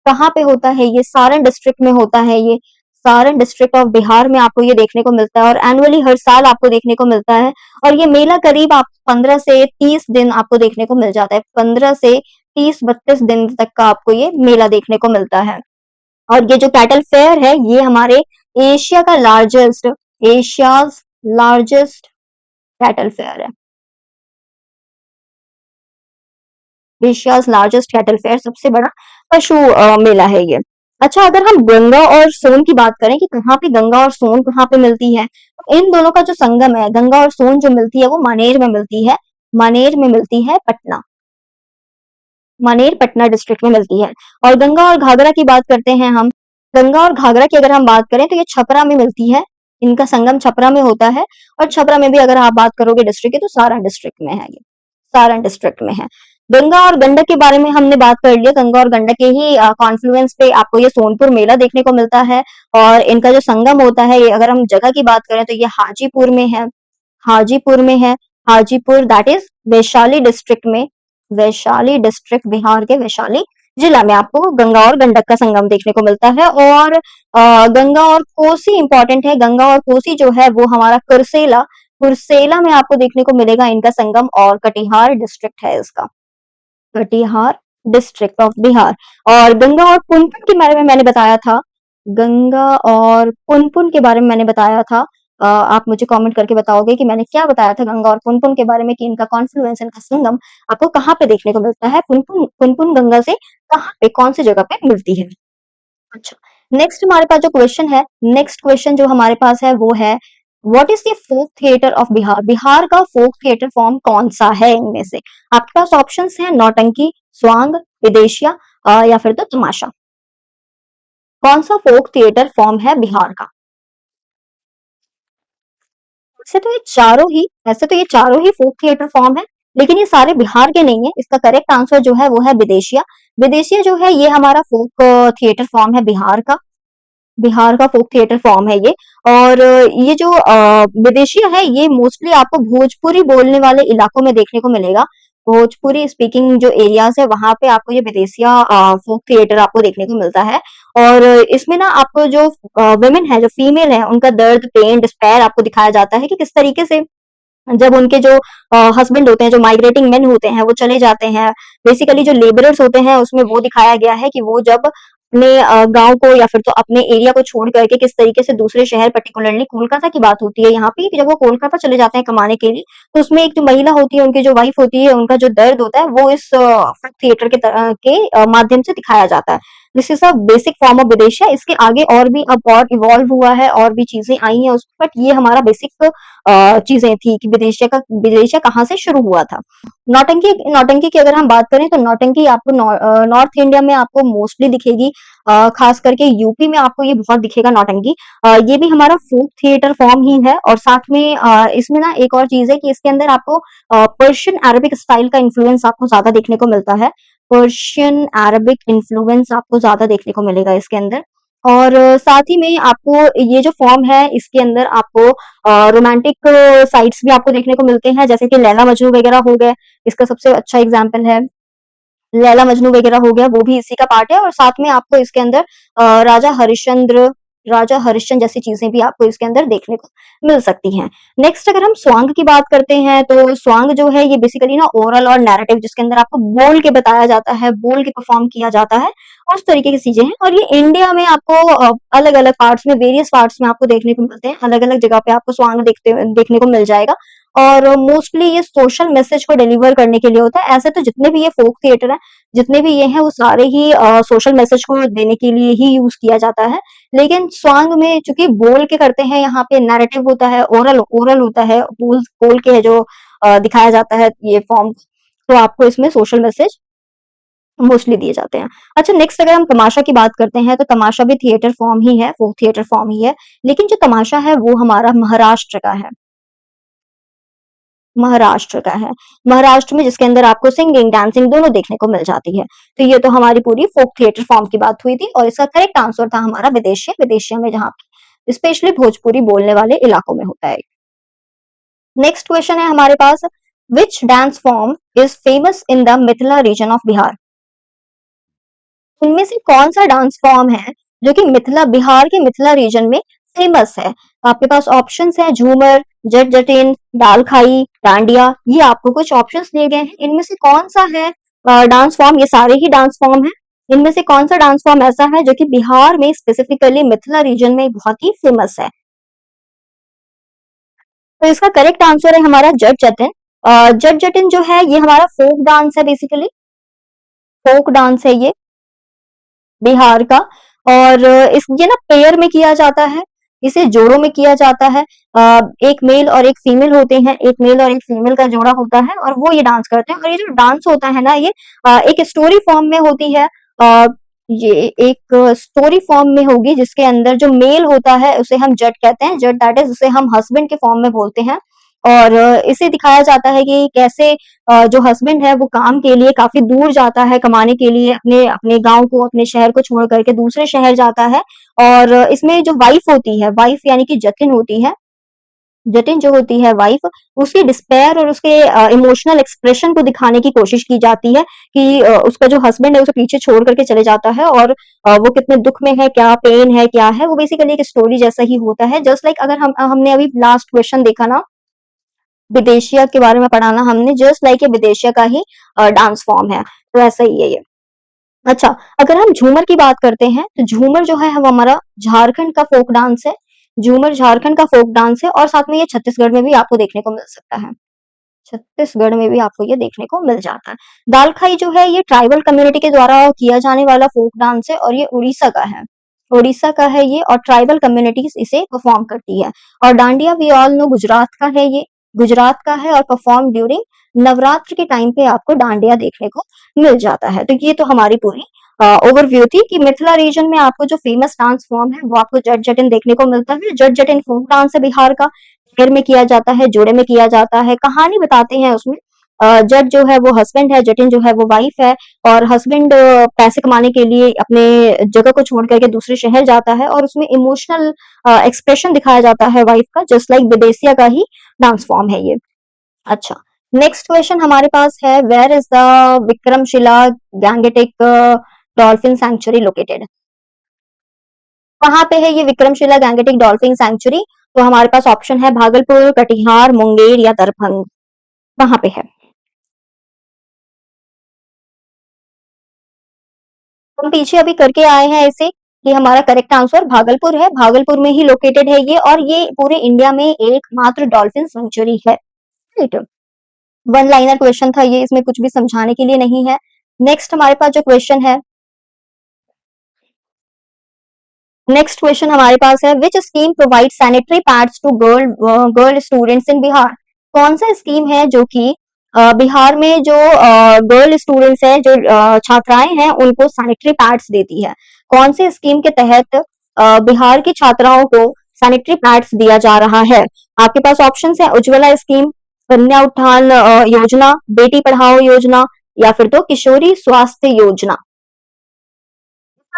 कहाँ पे होता है ये? सारण डिस्ट्रिक्ट में होता है ये, सारण डिस्ट्रिक्ट ऑफ बिहार में आपको ये देखने को मिलता है, और एनुअली हर साल आपको देखने को मिलता है। और ये मेला करीब आप 15 से 30 दिन आपको देखने को मिल जाता है, 15 से 30-32 दिन तक का आपको ये मेला देखने को मिलता है। और ये जो कैटल फेयर है ये हमारे एशिया का largest, Asia's largest cattle fair है, एशियाज लार्जेस्ट कैटल फेयर, सबसे बड़ा पशु मेला है ये। अच्छा, अगर हम गंगा और सोन की बात करें कि कहाँ पे गंगा और सोन कहाँ पे मिलती है, तो इन दोनों का जो संगम है, गंगा और सोन जो मिलती है वो मानेर में मिलती है। मानेर में मिलती है पटना, मानेर पटना डिस्ट्रिक्ट में मिलती है। और गंगा और घाघरा की बात करते हैं हम, गंगा और घाघरा की अगर हम बात करें तो ये छपरा में मिलती है, इनका संगम छपरा में होता है। और छपरा में भी अगर आप बात करोगे डिस्ट्रिक्ट की तो सारण डिस्ट्रिक्ट में है ये, सारण डिस्ट्रिक्ट में है। गंगा और गंडक के बारे में हमने बात कर लिया, गंगा और गंडक के ही कॉन्फ्लुएंस पे आपको ये सोनपुर मेला देखने को मिलता है। और इनका जो संगम होता है, ये अगर हम जगह की बात करें तो ये हाजीपुर में है, हाजीपुर में है। Hajipur that is Vaishali district में, वैशाली डिस्ट्रिक्ट बिहार के वैशाली जिला में आपको गंगा और गंडक का संगम देखने को मिलता है। और गंगा और कोसी इंपॉर्टेंट है, गंगा और कोसी जो है वो हमारा कुर्सेला, कुर्सेला में आपको देखने को मिलेगा इनका संगम। और कटिहार डिस्ट्रिक्ट है इसका, कटिहार डिस्ट्रिक्ट ऑफ बिहार। और गंगा और पुनपुन के बारे में मैंने बताया था, गंगा और पुनपुन के बारे में मैंने बताया था। आप मुझे कमेंट करके बताओगे कि मैंने क्या बताया था गंगा और पुनपुन के बारे में, कि इनका कॉन्फ्लुएंस, इनका संगम आपको कहाँ पे देखने को मिलता है, पुनपुन पुनपुन गंगा से कहाँ पे कौन सी जगह पे मिलती है। अच्छा, नेक्स्ट हमारे पास जो क्वेश्चन है, नेक्स्ट क्वेश्चन जो हमारे पास है वो है, what is the folk theatre of Bihar, Bihar का फोक थिएटर फॉर्म कौन सा है इनमें से। आपके पास ऑप्शंस हैं नौटंकी, स्वांग, विदेशिया या फिर तो तमाशा। कौन सा फोक थिएटर फॉर्म है बिहार का। वैसे तो ये चारों ही, ऐसे तो ये चारों ही फोक थिएटर फॉर्म है, लेकिन ये सारे बिहार के नहीं है। इसका करेक्ट आंसर जो है वो है विदेशिया। विदेशिया जो है ये हमारा फोक थिएटर फॉर्म है बिहार का, बिहार का फोक थिएटर फॉर्म है ये। और ये जो विदेशिया है ये मोस्टली आपको भोजपुरी बोलने वाले इलाकों में देखने को मिलेगा। भोजपुरी स्पीकिंग जो एरियाज है वहां पे आपको ये विदेशिया फोक थिएटर आपको देखने को मिलता है। और इसमें ना आपको जो वुमेन है, जो फीमेल है, उनका दर्द, पेन, डिस्पेयर आपको दिखाया जाता है कि किस तरीके से जब उनके जो हस्बैंड होते हैं, जो माइग्रेटिंग मेन होते हैं, वो चले जाते हैं। बेसिकली जो लेबरर्स होते हैं उसमें वो दिखाया गया है कि वो जब अपने गांव को या फिर तो अपने एरिया को छोड़ करके किस तरीके से दूसरे शहर, पर्टिकुलरली कोलकाता की बात होती है यहाँ पे, कि जब वो कोलकाता चले जाते हैं कमाने के लिए, तो उसमें एक जो महिला होती है, उनकी जो वाइफ होती है, उनका जो दर्द होता है वो इस थिएटर के माध्यम से दिखाया जाता है। This is a basic form of विदेशिया। इसके आगे और भी अब और इवॉल्व हुआ है, और भी चीजें आई हैं उस, बट ये हमारा बेसिक चीजें थी कि विदेशिया कहाँ से शुरू हुआ था। नौटंकी, नौटंकी की अगर हम बात करें तो नौटंकी आपको नॉर्थ इंडिया में आपको मोस्टली दिखेगी, खास करके यूपी में आपको ये बहुत दिखेगा नौटंकी। ये भी हमारा फोक थिएटर फॉर्म ही है। और साथ में इसमें ना एक और चीज है कि इसके अंदर आपको पर्शियन अरबिक स्टाइल का इन्फ्लुएंस आपको ज्यादा देखने को मिलता है, पर्शियन अरबिक इन्फ्लुएंस आपको ज्यादा देखने को मिलेगा इसके अंदर। और साथ ही में आपको ये जो फॉर्म है इसके अंदर आपको रोमांटिक साइड्स भी आपको देखने को मिलते हैं, जैसे कि लैला मजनू वगैरह हो गए, इसका सबसे अच्छा एग्जाम्पल है। लैला मजनू वगैरह हो गया, वो भी इसी का पार्ट है। और साथ में आपको इसके अंदर राजा हरिश्चंद्र, राजा हरिश्चंद्र जैसी चीजें भी आपको इसके अंदर देखने को मिल सकती हैं। नेक्स्ट अगर हम स्वांग की बात करते हैं तो स्वांग जो है ये बेसिकली ना ओरल और नैरेटिव, जिसके अंदर आपको बोल के बताया जाता है, बोल के परफॉर्म किया जाता है, और उस तरीके की चीजें हैं। और ये इंडिया में आपको अलग अलग पार्ट्स में, वेरियस पार्ट्स में आपको देखने को मिलते हैं, अलग अलग जगह पे आपको स्वांग देखने को मिल जाएगा। और मोस्टली ये सोशल मैसेज को डिलीवर करने के लिए होता है। ऐसे तो जितने भी ये फोक थिएटर है, जितने भी ये हैं, वो सारे ही सोशल मैसेज को देने के लिए ही यूज किया जाता है। लेकिन स्वांग में चूंकि बोल के करते हैं, यहाँ पे नैरेटिव होता है, ओरल ओरल होता है, बोल बोल के है जो दिखाया जाता है ये फॉर्म, तो आपको इसमें सोशल मैसेज मोस्टली दिए जाते हैं। अच्छा, नेक्स्ट अगर हम तमाशा की बात करते हैं तो तमाशा भी थिएटर फॉर्म ही है, फोक थिएटर फॉर्म ही है। लेकिन जो तमाशा है वो हमारा महाराष्ट्र का है, महाराष्ट्र का है। महाराष्ट्र में जिसके अंदर आपको सिंगिंग, डांसिंग दोनों देखने को मिल जाती है। तो ये तो हमारी पूरी फोक थिएटर फॉर्म की बात हुई थी, और इसका करेक्ट आंसर था हमारा विदेशिया, विदेशिया में जहाँ स्पेशली भोजपुरी बोलने वाले इलाकों में होता है। नेक्स्ट क्वेश्चन है हमारे पास, which dance form is famous in the Mithila region of Bihar. उनमें से कौन सा डांस फॉर्म है जो कि मिथिला, बिहार के मिथिला रीजन में फेमस है। तो आपके पास ऑप्शंस है झूमर, जट जटिन, दाल खाई, डांडिया। ये आपको कुछ ऑप्शंस दिए गए हैं, इनमें से कौन सा है डांस फॉर्म, ये सारे ही डांस फॉर्म है, इनमें से कौन सा डांस फॉर्म ऐसा है जो कि बिहार में स्पेसिफिकली मिथिला रीजन में बहुत ही फेमस है। तो इसका करेक्ट आंसर है हमारा जट जटिन। जट जटिन जो है ये हमारा फोक डांस है, बेसिकली फोक डांस है ये बिहार का। और इस ये ना पेयर में किया जाता है, इसे जोड़ों में किया जाता है। एक मेल और एक फीमेल होते हैं, एक मेल और एक फीमेल का जोड़ा होता है और वो ये डांस करते हैं और ये जो डांस होता है ना ये एक स्टोरी फॉर्म में होती है। अ, ये एक स्टोरी फॉर्म में होगी जिसके अंदर जो मेल होता है उसे हम जट कहते हैं, जट दैट इज़ उसे हम हस्बैंड के फॉर्म में बोलते हैं और इसे दिखाया जाता है कि कैसे जो हस्बैंड है वो काम के लिए काफ़ी दूर जाता है कमाने के लिए अपने अपने गाँव को, अपने शहर को छोड़ कर के दूसरे शहर जाता है और इसमें जो वाइफ होती है, वाइफ यानी कि जतिन होती है, जतिन जो होती है वाइफ, उसकी डिस्पेयर और उसके इमोशनल एक्सप्रेशन को दिखाने की कोशिश की जाती है कि उसका जो हस्बैंड है उसे पीछे छोड़ करके चले जाता है और वो कितने दुःख में है, क्या पेन है, क्या है, वो बेसिकली एक स्टोरी जैसा ही होता है। जस्ट लाइक अगर हमने अभी लास्ट क्वेश्चन देखा ना विदेशिया के बारे में पढ़ा ना हमने, जस्ट लाइक ये विदेशिया का ही डांस फॉर्म है, तो ऐसा ही है ये। अच्छा, अगर हम झूमर की बात करते हैं, तो झूमर जो है वो हमारा झारखंड का फ़ोक डांस है। झूमर झारखंड का फ़ोक डांस है और साथ में ये छत्तीसगढ़ में भी आपको देखने को मिल सकता है। छत्तीसगढ़ में भी आपको ये देखने को मिल जाता है। दाल-खाई जो है ये ट्राइबल कम्युनिटी के द्वारा किया जाने वाला फ़ोक डांस है और ये उड़ीसा का है। उड़ीसा का है ये और ट्राइबल कम्युनिटीज़ इसे परफ़ॉर्म करती है। और Dandiya we all know Gujarat का है ये, गुजरात का है और परफ़ॉर्म ड्यूरिंग नवरात्र के टाइम पे आपको डांडिया देखने को मिल जाता है। तो ये तो हमारी पूरी ओवरव्यू थी कि मिथिला रीजन में आपको जो फेमस डांस फॉर्म है वो आपको जट जटिन देखने को मिलता है। जट जटिन फ़ोक डांस है बिहार का, पेयर में किया जाता है, जोड़े में किया जाता है, कहानी बताते हैं उसमें। जट जो है वो हस्बैंड है, जटिन जो है वो वाइफ है और हस्बैंड पैसे कमाने के लिए अपने जगह को छोड़ करके दूसरे शहर जाता है और उसमें इमोशनल एक्सप्रेशन दिखाया जाता है वाइफ का, जस्ट लाइक विदेशिया का ही डांस फॉर्म है ये। अच्छा, नेक्स्ट क्वेश्चन हमारे पास है where is the Vikramshila Gangetic dolphin sanctuary located? कहाँ पे है ये विक्रमशिला गैंगेटिक डॉल्फिन सैंक्चुरी? तो हमारे पास ऑप्शन है भागलपुर, कटिहार, मुंगेर या दरभंग। कहाँ पे है? हम पीछे अभी करके आए हैं इसे कि हमारा करेक्ट आंसर भागलपुर है, भागलपुर में ही लोकेटेड है ये और ये पूरे इंडिया में एकमात्र डॉल्फिन सेंचुरी है। राइट, वन लाइनर क्वेश्चन था ये, इसमें कुछ भी समझाने के लिए नहीं है। नेक्स्ट हमारे पास जो क्वेश्चन है, नेक्स्ट क्वेश्चन हमारे पास है which scheme provide sanitary pads to girl students in Bihar? कौन सा स्कीम है जो कि बिहार में जो गर्ल स्टूडेंट्स हैं जो छात्राएं हैं उनको सैनिटरी पैड्स देती है? कौन से स्कीम के तहत बिहार की छात्राओं को सैनिटरी पैड्स दिया जा रहा है? आपके पास ऑप्शंस है उज्ज्वला स्कीम, कन्या उत्थान योजना, बेटी पढ़ाओ योजना या फिर तो किशोरी स्वास्थ्य योजना।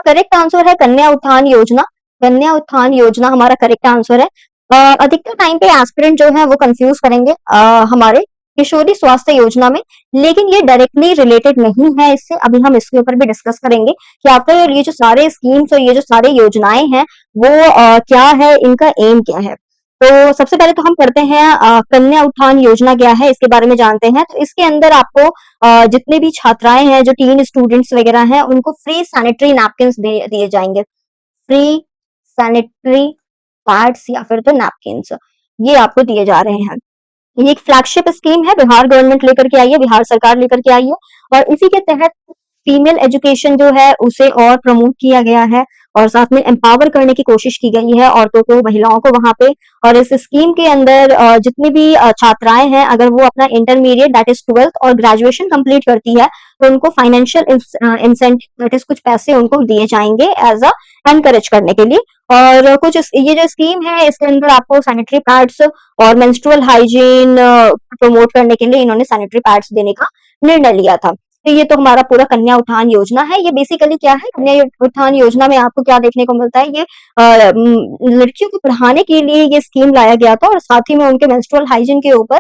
करेक्ट आंसर है कन्या उत्थान योजना। कन्या उत्थान योजना हमारा करेक्ट आंसर है। अधिकतर टाइम पे एस्पिरेंट जो है वो कंफ्यूज करेंगे हमारे किशोरी स्वास्थ्य योजना में, लेकिन ये डायरेक्टली रिलेटेड नहीं है इससे। अभी हम इसके ऊपर भी डिस्कस करेंगे कि आखिर ये जो सारे स्कीम्स और ये जो सारे योजनाएं हैं वो क्या है, इनका एम क्या है। तो सबसे पहले तो हम करते हैं कन्या उत्थान योजना क्या है इसके बारे में जानते हैं। तो इसके अंदर आपको जितने भी छात्राएं हैं जो टीन स्टूडेंट्स वगैरह हैं उनको फ्री सैनिटरी नैपकिन्स दिए जाएंगे, फ्री सैनिटरी पैड्स या फिर तो नैपकिन्स ये आपको दिए जा रहे हैं। ये एक फ्लैगशिप स्कीम है, बिहार गवर्नमेंट लेकर के आई है, बिहार सरकार लेकर के आई है और इसी के तहत फीमेल एजुकेशन जो है उसे और प्रमोट किया गया है और साथ में एम्पावर करने की कोशिश की गई है औरतों को, महिलाओं को वहां पे। और इस स्कीम के अंदर जितनी भी छात्राएं हैं अगर वो अपना इंटरमीडिएट दैट इज 12th और ग्रेजुएशन कंप्लीट करती है तो उनको फाइनेंशियल इंसेंटिव दैट इज कुछ पैसे उनको दिए जाएंगे एज अ एनकरेज करने के लिए। और कुछ ये जो स्कीम है इसके अंदर आपको सैनिटरी पैड्स और मेंस्ट्रुअल हाइजीन प्रमोट करने के लिए इन्होंने सैनिटरी पैड्स देने का निर्णय लिया था। तो ये तो हमारा पूरा कन्या उत्थान योजना है। ये बेसिकली क्या है, कन्या उत्थान योजना में आपको क्या देखने को मिलता है, ये लड़कियों को पढ़ाने के लिए ये स्कीम लाया गया था और साथ ही में उनके मेंस्ट्रुअल हाइजीन के ऊपर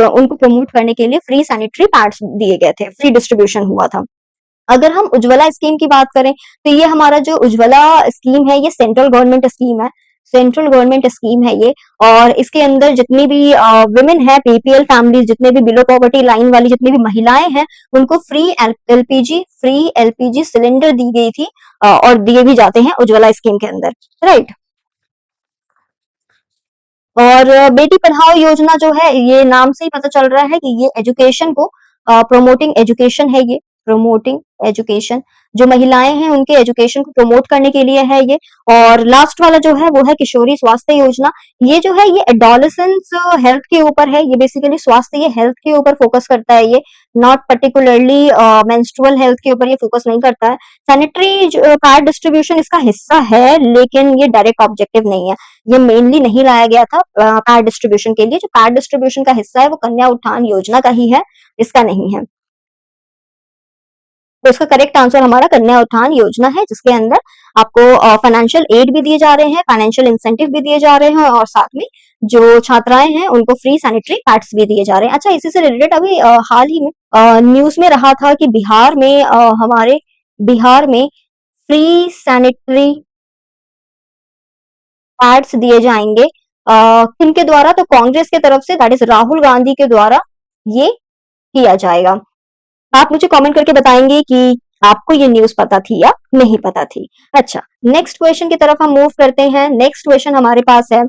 उनको प्रमोट करने के लिए फ्री सैनिटरी पैड्स दिए गए थे, फ्री डिस्ट्रीब्यूशन हुआ था। अगर हम उज्ज्वला स्कीम की बात करें तो ये हमारा जो उज्ज्वला स्कीम है ये सेंट्रल गवर्नमेंट स्कीम है, सेंट्रल गवर्नमेंट स्कीम है ये। और इसके अंदर जितनी भी वुमेन है, बीपीएल फैमिली, जितने भी बिलो पॉवर्टी लाइन वाली जितनी भी महिलाएं हैं उनको फ्री एलपीजी सिलेंडर दी गई थी और दिए भी जाते हैं उज्ज्वला स्कीम के अंदर। राइट, और बेटी पढ़ाओ योजना जो है ये नाम से ही पता चल रहा है कि ये एजुकेशन को प्रमोटिंग एजुकेशन है ये। प्रमोटिंग एजुकेशन, जो महिलाएं हैं उनके एजुकेशन को प्रमोट करने के लिए है ये। और लास्ट वाला जो है वो है किशोरी स्वास्थ्य योजना। ये जो है ये एडोलेसेंस हेल्थ के ऊपर है, ये बेसिकली स्वास्थ्य ये हेल्थ के ऊपर फोकस करता है, ये नॉट पर्टिकुलरली मेंस्ट्रुअल हेल्थ के ऊपर ये फोकस नहीं करता है। सैनिटरी पैड डिस्ट्रीब्यूशन इसका हिस्सा है, लेकिन ये डायरेक्ट ऑब्जेक्टिव नहीं है, ये मेनली नहीं लाया गया था पैड डिस्ट्रीब्यूशन के लिए। जो पैड डिस्ट्रीब्यूशन का हिस्सा है वो कन्या उत्थान योजना का ही है, इसका नहीं है। तो इसका करेक्ट आंसर हमारा कन्या उत्थान योजना है, जिसके अंदर आपको फाइनेंशियल एड भी दिए जा रहे हैं, फाइनेंशियल इंसेंटिव भी दिए जा रहे हैं, और साथ में जो छात्राएं हैं उनको फ्री सैनिटरी पैड्स भी दिए जा रहे हैं। अच्छा, इसी से रिलेटेड अभी हाल ही में न्यूज में रहा था कि बिहार में हमारे बिहार में फ्री सैनिटरी पैड्स दिए जाएंगे किनके द्वारा? तो कांग्रेस के तरफ से, दैट इज राहुल गांधी के द्वारा ये किया जाएगा। आप मुझे कमेंट करके बताएंगे कि आपको ये न्यूज पता थी या नहीं पता थी। अच्छा, नेक्स्ट क्वेश्चन की तरफ हम मूव करते हैं। नेक्स्ट क्वेश्चन हमारे पास है,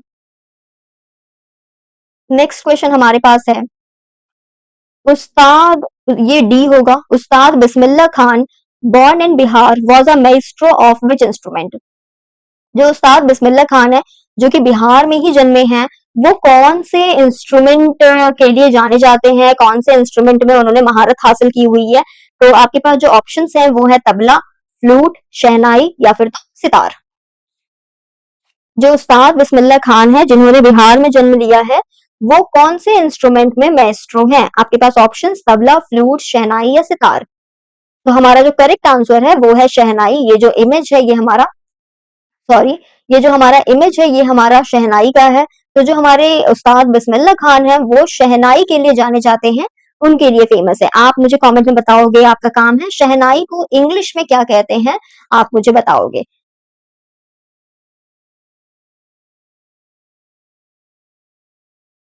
नेक्स्ट क्वेश्चन हमारे पास है उस्ताद, ये डी होगा, उस्ताद Bismillah Khan born in Bihar was a maestro of which instrument? जो उस्ताद बिस्मिल्लाह खान है जो कि बिहार में ही जन्मे हैं, वो कौन से इंस्ट्रूमेंट के लिए जाने जाते हैं, कौन से इंस्ट्रूमेंट में उन्होंने महारत हासिल की हुई है? तो आपके पास जो ऑप्शंस हैं वो है तबला, फ्लूट, शहनाई या फिर सितार। जो उस्ताद बिस्मिल्लाह खान है जिन्होंने बिहार में जन्म लिया है, वो कौन से इंस्ट्रूमेंट में मैस्ट्रो हैं? आपके पास ऑप्शंस तबला, फ्लूट, शहनाई या सितार। तो हमारा जो करेक्ट आंसर है वो है शहनाई। ये जो इमेज है ये हमारा, सॉरी, ये जो हमारा इमेज है ये हमारा शहनाई का है। तो जो हमारे उस्ताद बिस्मिल्लाह खान है वो शहनाई के लिए जाने जाते हैं, उनके लिए फेमस है। आप मुझे कमेंट में बताओगे, आपका काम है, शहनाई को इंग्लिश में क्या कहते हैं, आप मुझे बताओगे।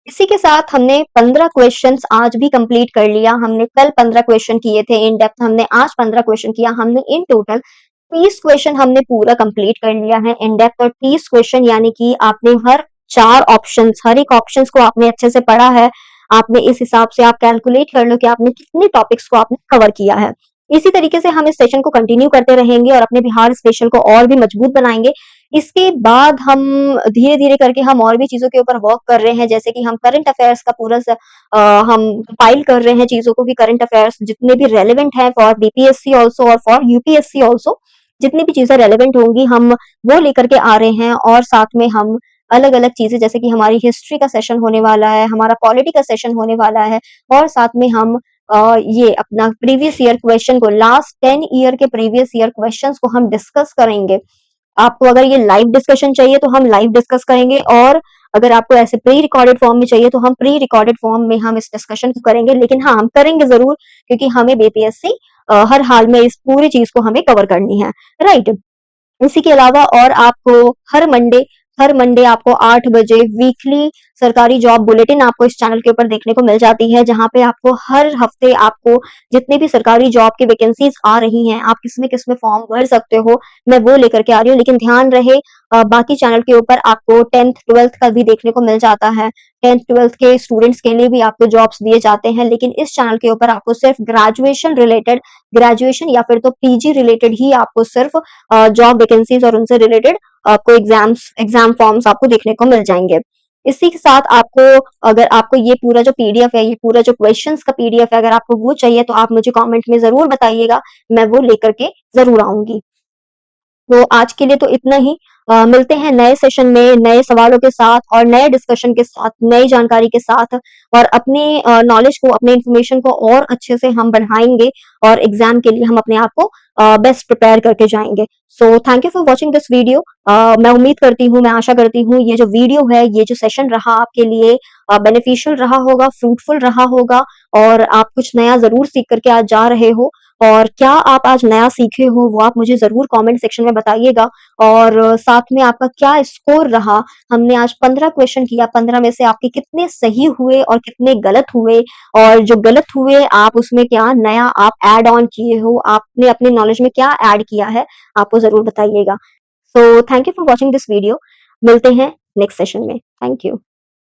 इसी के साथ हमने 15 क्वेश्चंस आज भी कंप्लीट कर लिया। हमने कल 15 क्वेश्चन किए थे इन डेप्थ, हमने आज 15 क्वेश्चन किया। हमने इन टोटल 30 क्वेश्चन हमने पूरा कंप्लीट कर लिया है इन डेप्थ। और 30 क्वेश्चन यानी कि आपने हर 4 ऑप्शंस, हर एक ऑप्शंस को आपने अच्छे से पढ़ा है। आपने इस हिसाब से आप कैलकुलेट कर लो कि आपने कितने टॉपिक्स को आपने कवर किया है। इसी तरीके से हम इस सेशन को कंटिन्यू करते रहेंगे और अपने बिहार स्पेशल को और भी मजबूत बनाएंगे। इसके बाद हम धीरे-धीरे करके हम और भी चीज़ों के ऊपर वर्क कर रहे हैं, जैसे कि हम करंट अफेयर्स का पूरा हम कंपाइल कर रहे हैं चीज़ों को, कि करंट अफेयर्स जितने भी रेलेवेंट हैं फॉर बीपीएससी आल्सो और फॉर यूपीएससी आल्सो, जितनी भी चीज़ें रेलेवेंट होंगी हम वो लेकर के आ रहे हैं। और साथ में हम अलग-अलग चीज़ें, जैसे कि हमारी हिस्ट्री का सेशन होने वाला है, हमारा पॉलिटी का सेशन होने वाला है, और साथ में हम ये अपना प्रीवियस ईयर क्वेश्चन को, लास्ट 10 ईयर के प्रीवियस ईयर क्वेश्चंस को हम डिस्कस करेंगे। आपको अगर ये लाइव डिस्कशन चाहिए तो हम लाइव डिस्कस करेंगे, और अगर आपको ऐसे प्री रिकॉर्डेड फॉर्म में चाहिए तो हम प्री रिकॉर्डेड फॉर्म में हम इस डिस्कशन को करेंगे। लेकिन हाँ, हम करेंगे जरूर, क्योंकि हमें बीपीएससी हर हाल में इस पूरी चीज को हमें कवर करनी है, राइट। इसी के अलावा और आपको हर मंडे आपको 8 बजे वीकली सरकारी जॉब बुलेटिन आपको इस चैनल के ऊपर देखने को मिल जाती है, जहां पे आपको हर हफ्ते आपको जितने भी सरकारी जॉब की वैकेंसीज आ रही हैं, आप किसमें फॉर्म भर सकते हो, मैं वो लेकर के आ रही हूँ। लेकिन ध्यान रहे, बाकी चैनल के ऊपर आपको 10th 12th का भी देखने को मिल जाता है, 10th 12th के स्टूडेंट्स के लिए भी आपको जॉब्स दिए जाते हैं। लेकिन इस चैनल के ऊपर आपको सिर्फ ग्रेजुएशन रिलेटेड, ग्रेजुएशन या फिर तो पीजी रिलेटेड ही आपको सिर्फ जॉब वैकेंसीज और उनसे रिलेटेड आपको एग्जाम फॉर्म्स आपको देखने को मिल जाएंगे। इसी के साथ आपको, अगर आपको ये पूरा जो पीडीएफ है, ये पूरा जो क्वेश्चंस का पीडीएफ है, अगर आपको वो चाहिए तो आप मुझे कमेंट में जरूर बताइएगा, मैं वो लेकर के जरूर आऊंगी। तो आज के लिए तो इतना ही। मिलते हैं नए सेशन में नए सवालों के साथ और नए डिस्कशन के साथ, नई जानकारी के साथ, और अपने नॉलेज को, अपने इंफॉर्मेशन को और अच्छे से हम बढ़ाएंगे, और एग्जाम के लिए हम अपने आप को बेस्ट प्रिपेयर करके जाएंगे। So thank you for watching this video. मैं उम्मीद करती हूँ, मैं आशा करती हूँ ये जो वीडियो है, ये जो सेशन रहा आपके लिए बेनिफिशियल रहा होगा, फ्रूटफुल रहा होगा, और आप कुछ नया जरूर सीख करके आज जा रहे हो। और क्या आप आज नया सीखे हो वो आप मुझे जरूर कमेंट सेक्शन में बताइएगा। और साथ में आपका क्या स्कोर रहा। हमने आज 15 क्वेश्चन किया, 15 में से आपके कितने सही हुए और कितने गलत हुए, और जो गलत हुए आप उसमें क्या नया आप ऐड ऑन किए हो, आपने अपने नॉलेज में क्या ऐड किया है, आपको जरूर बताइएगा। So thank you for watching this video. मिलते हैं नेक्स्ट सेशन में। Thank you.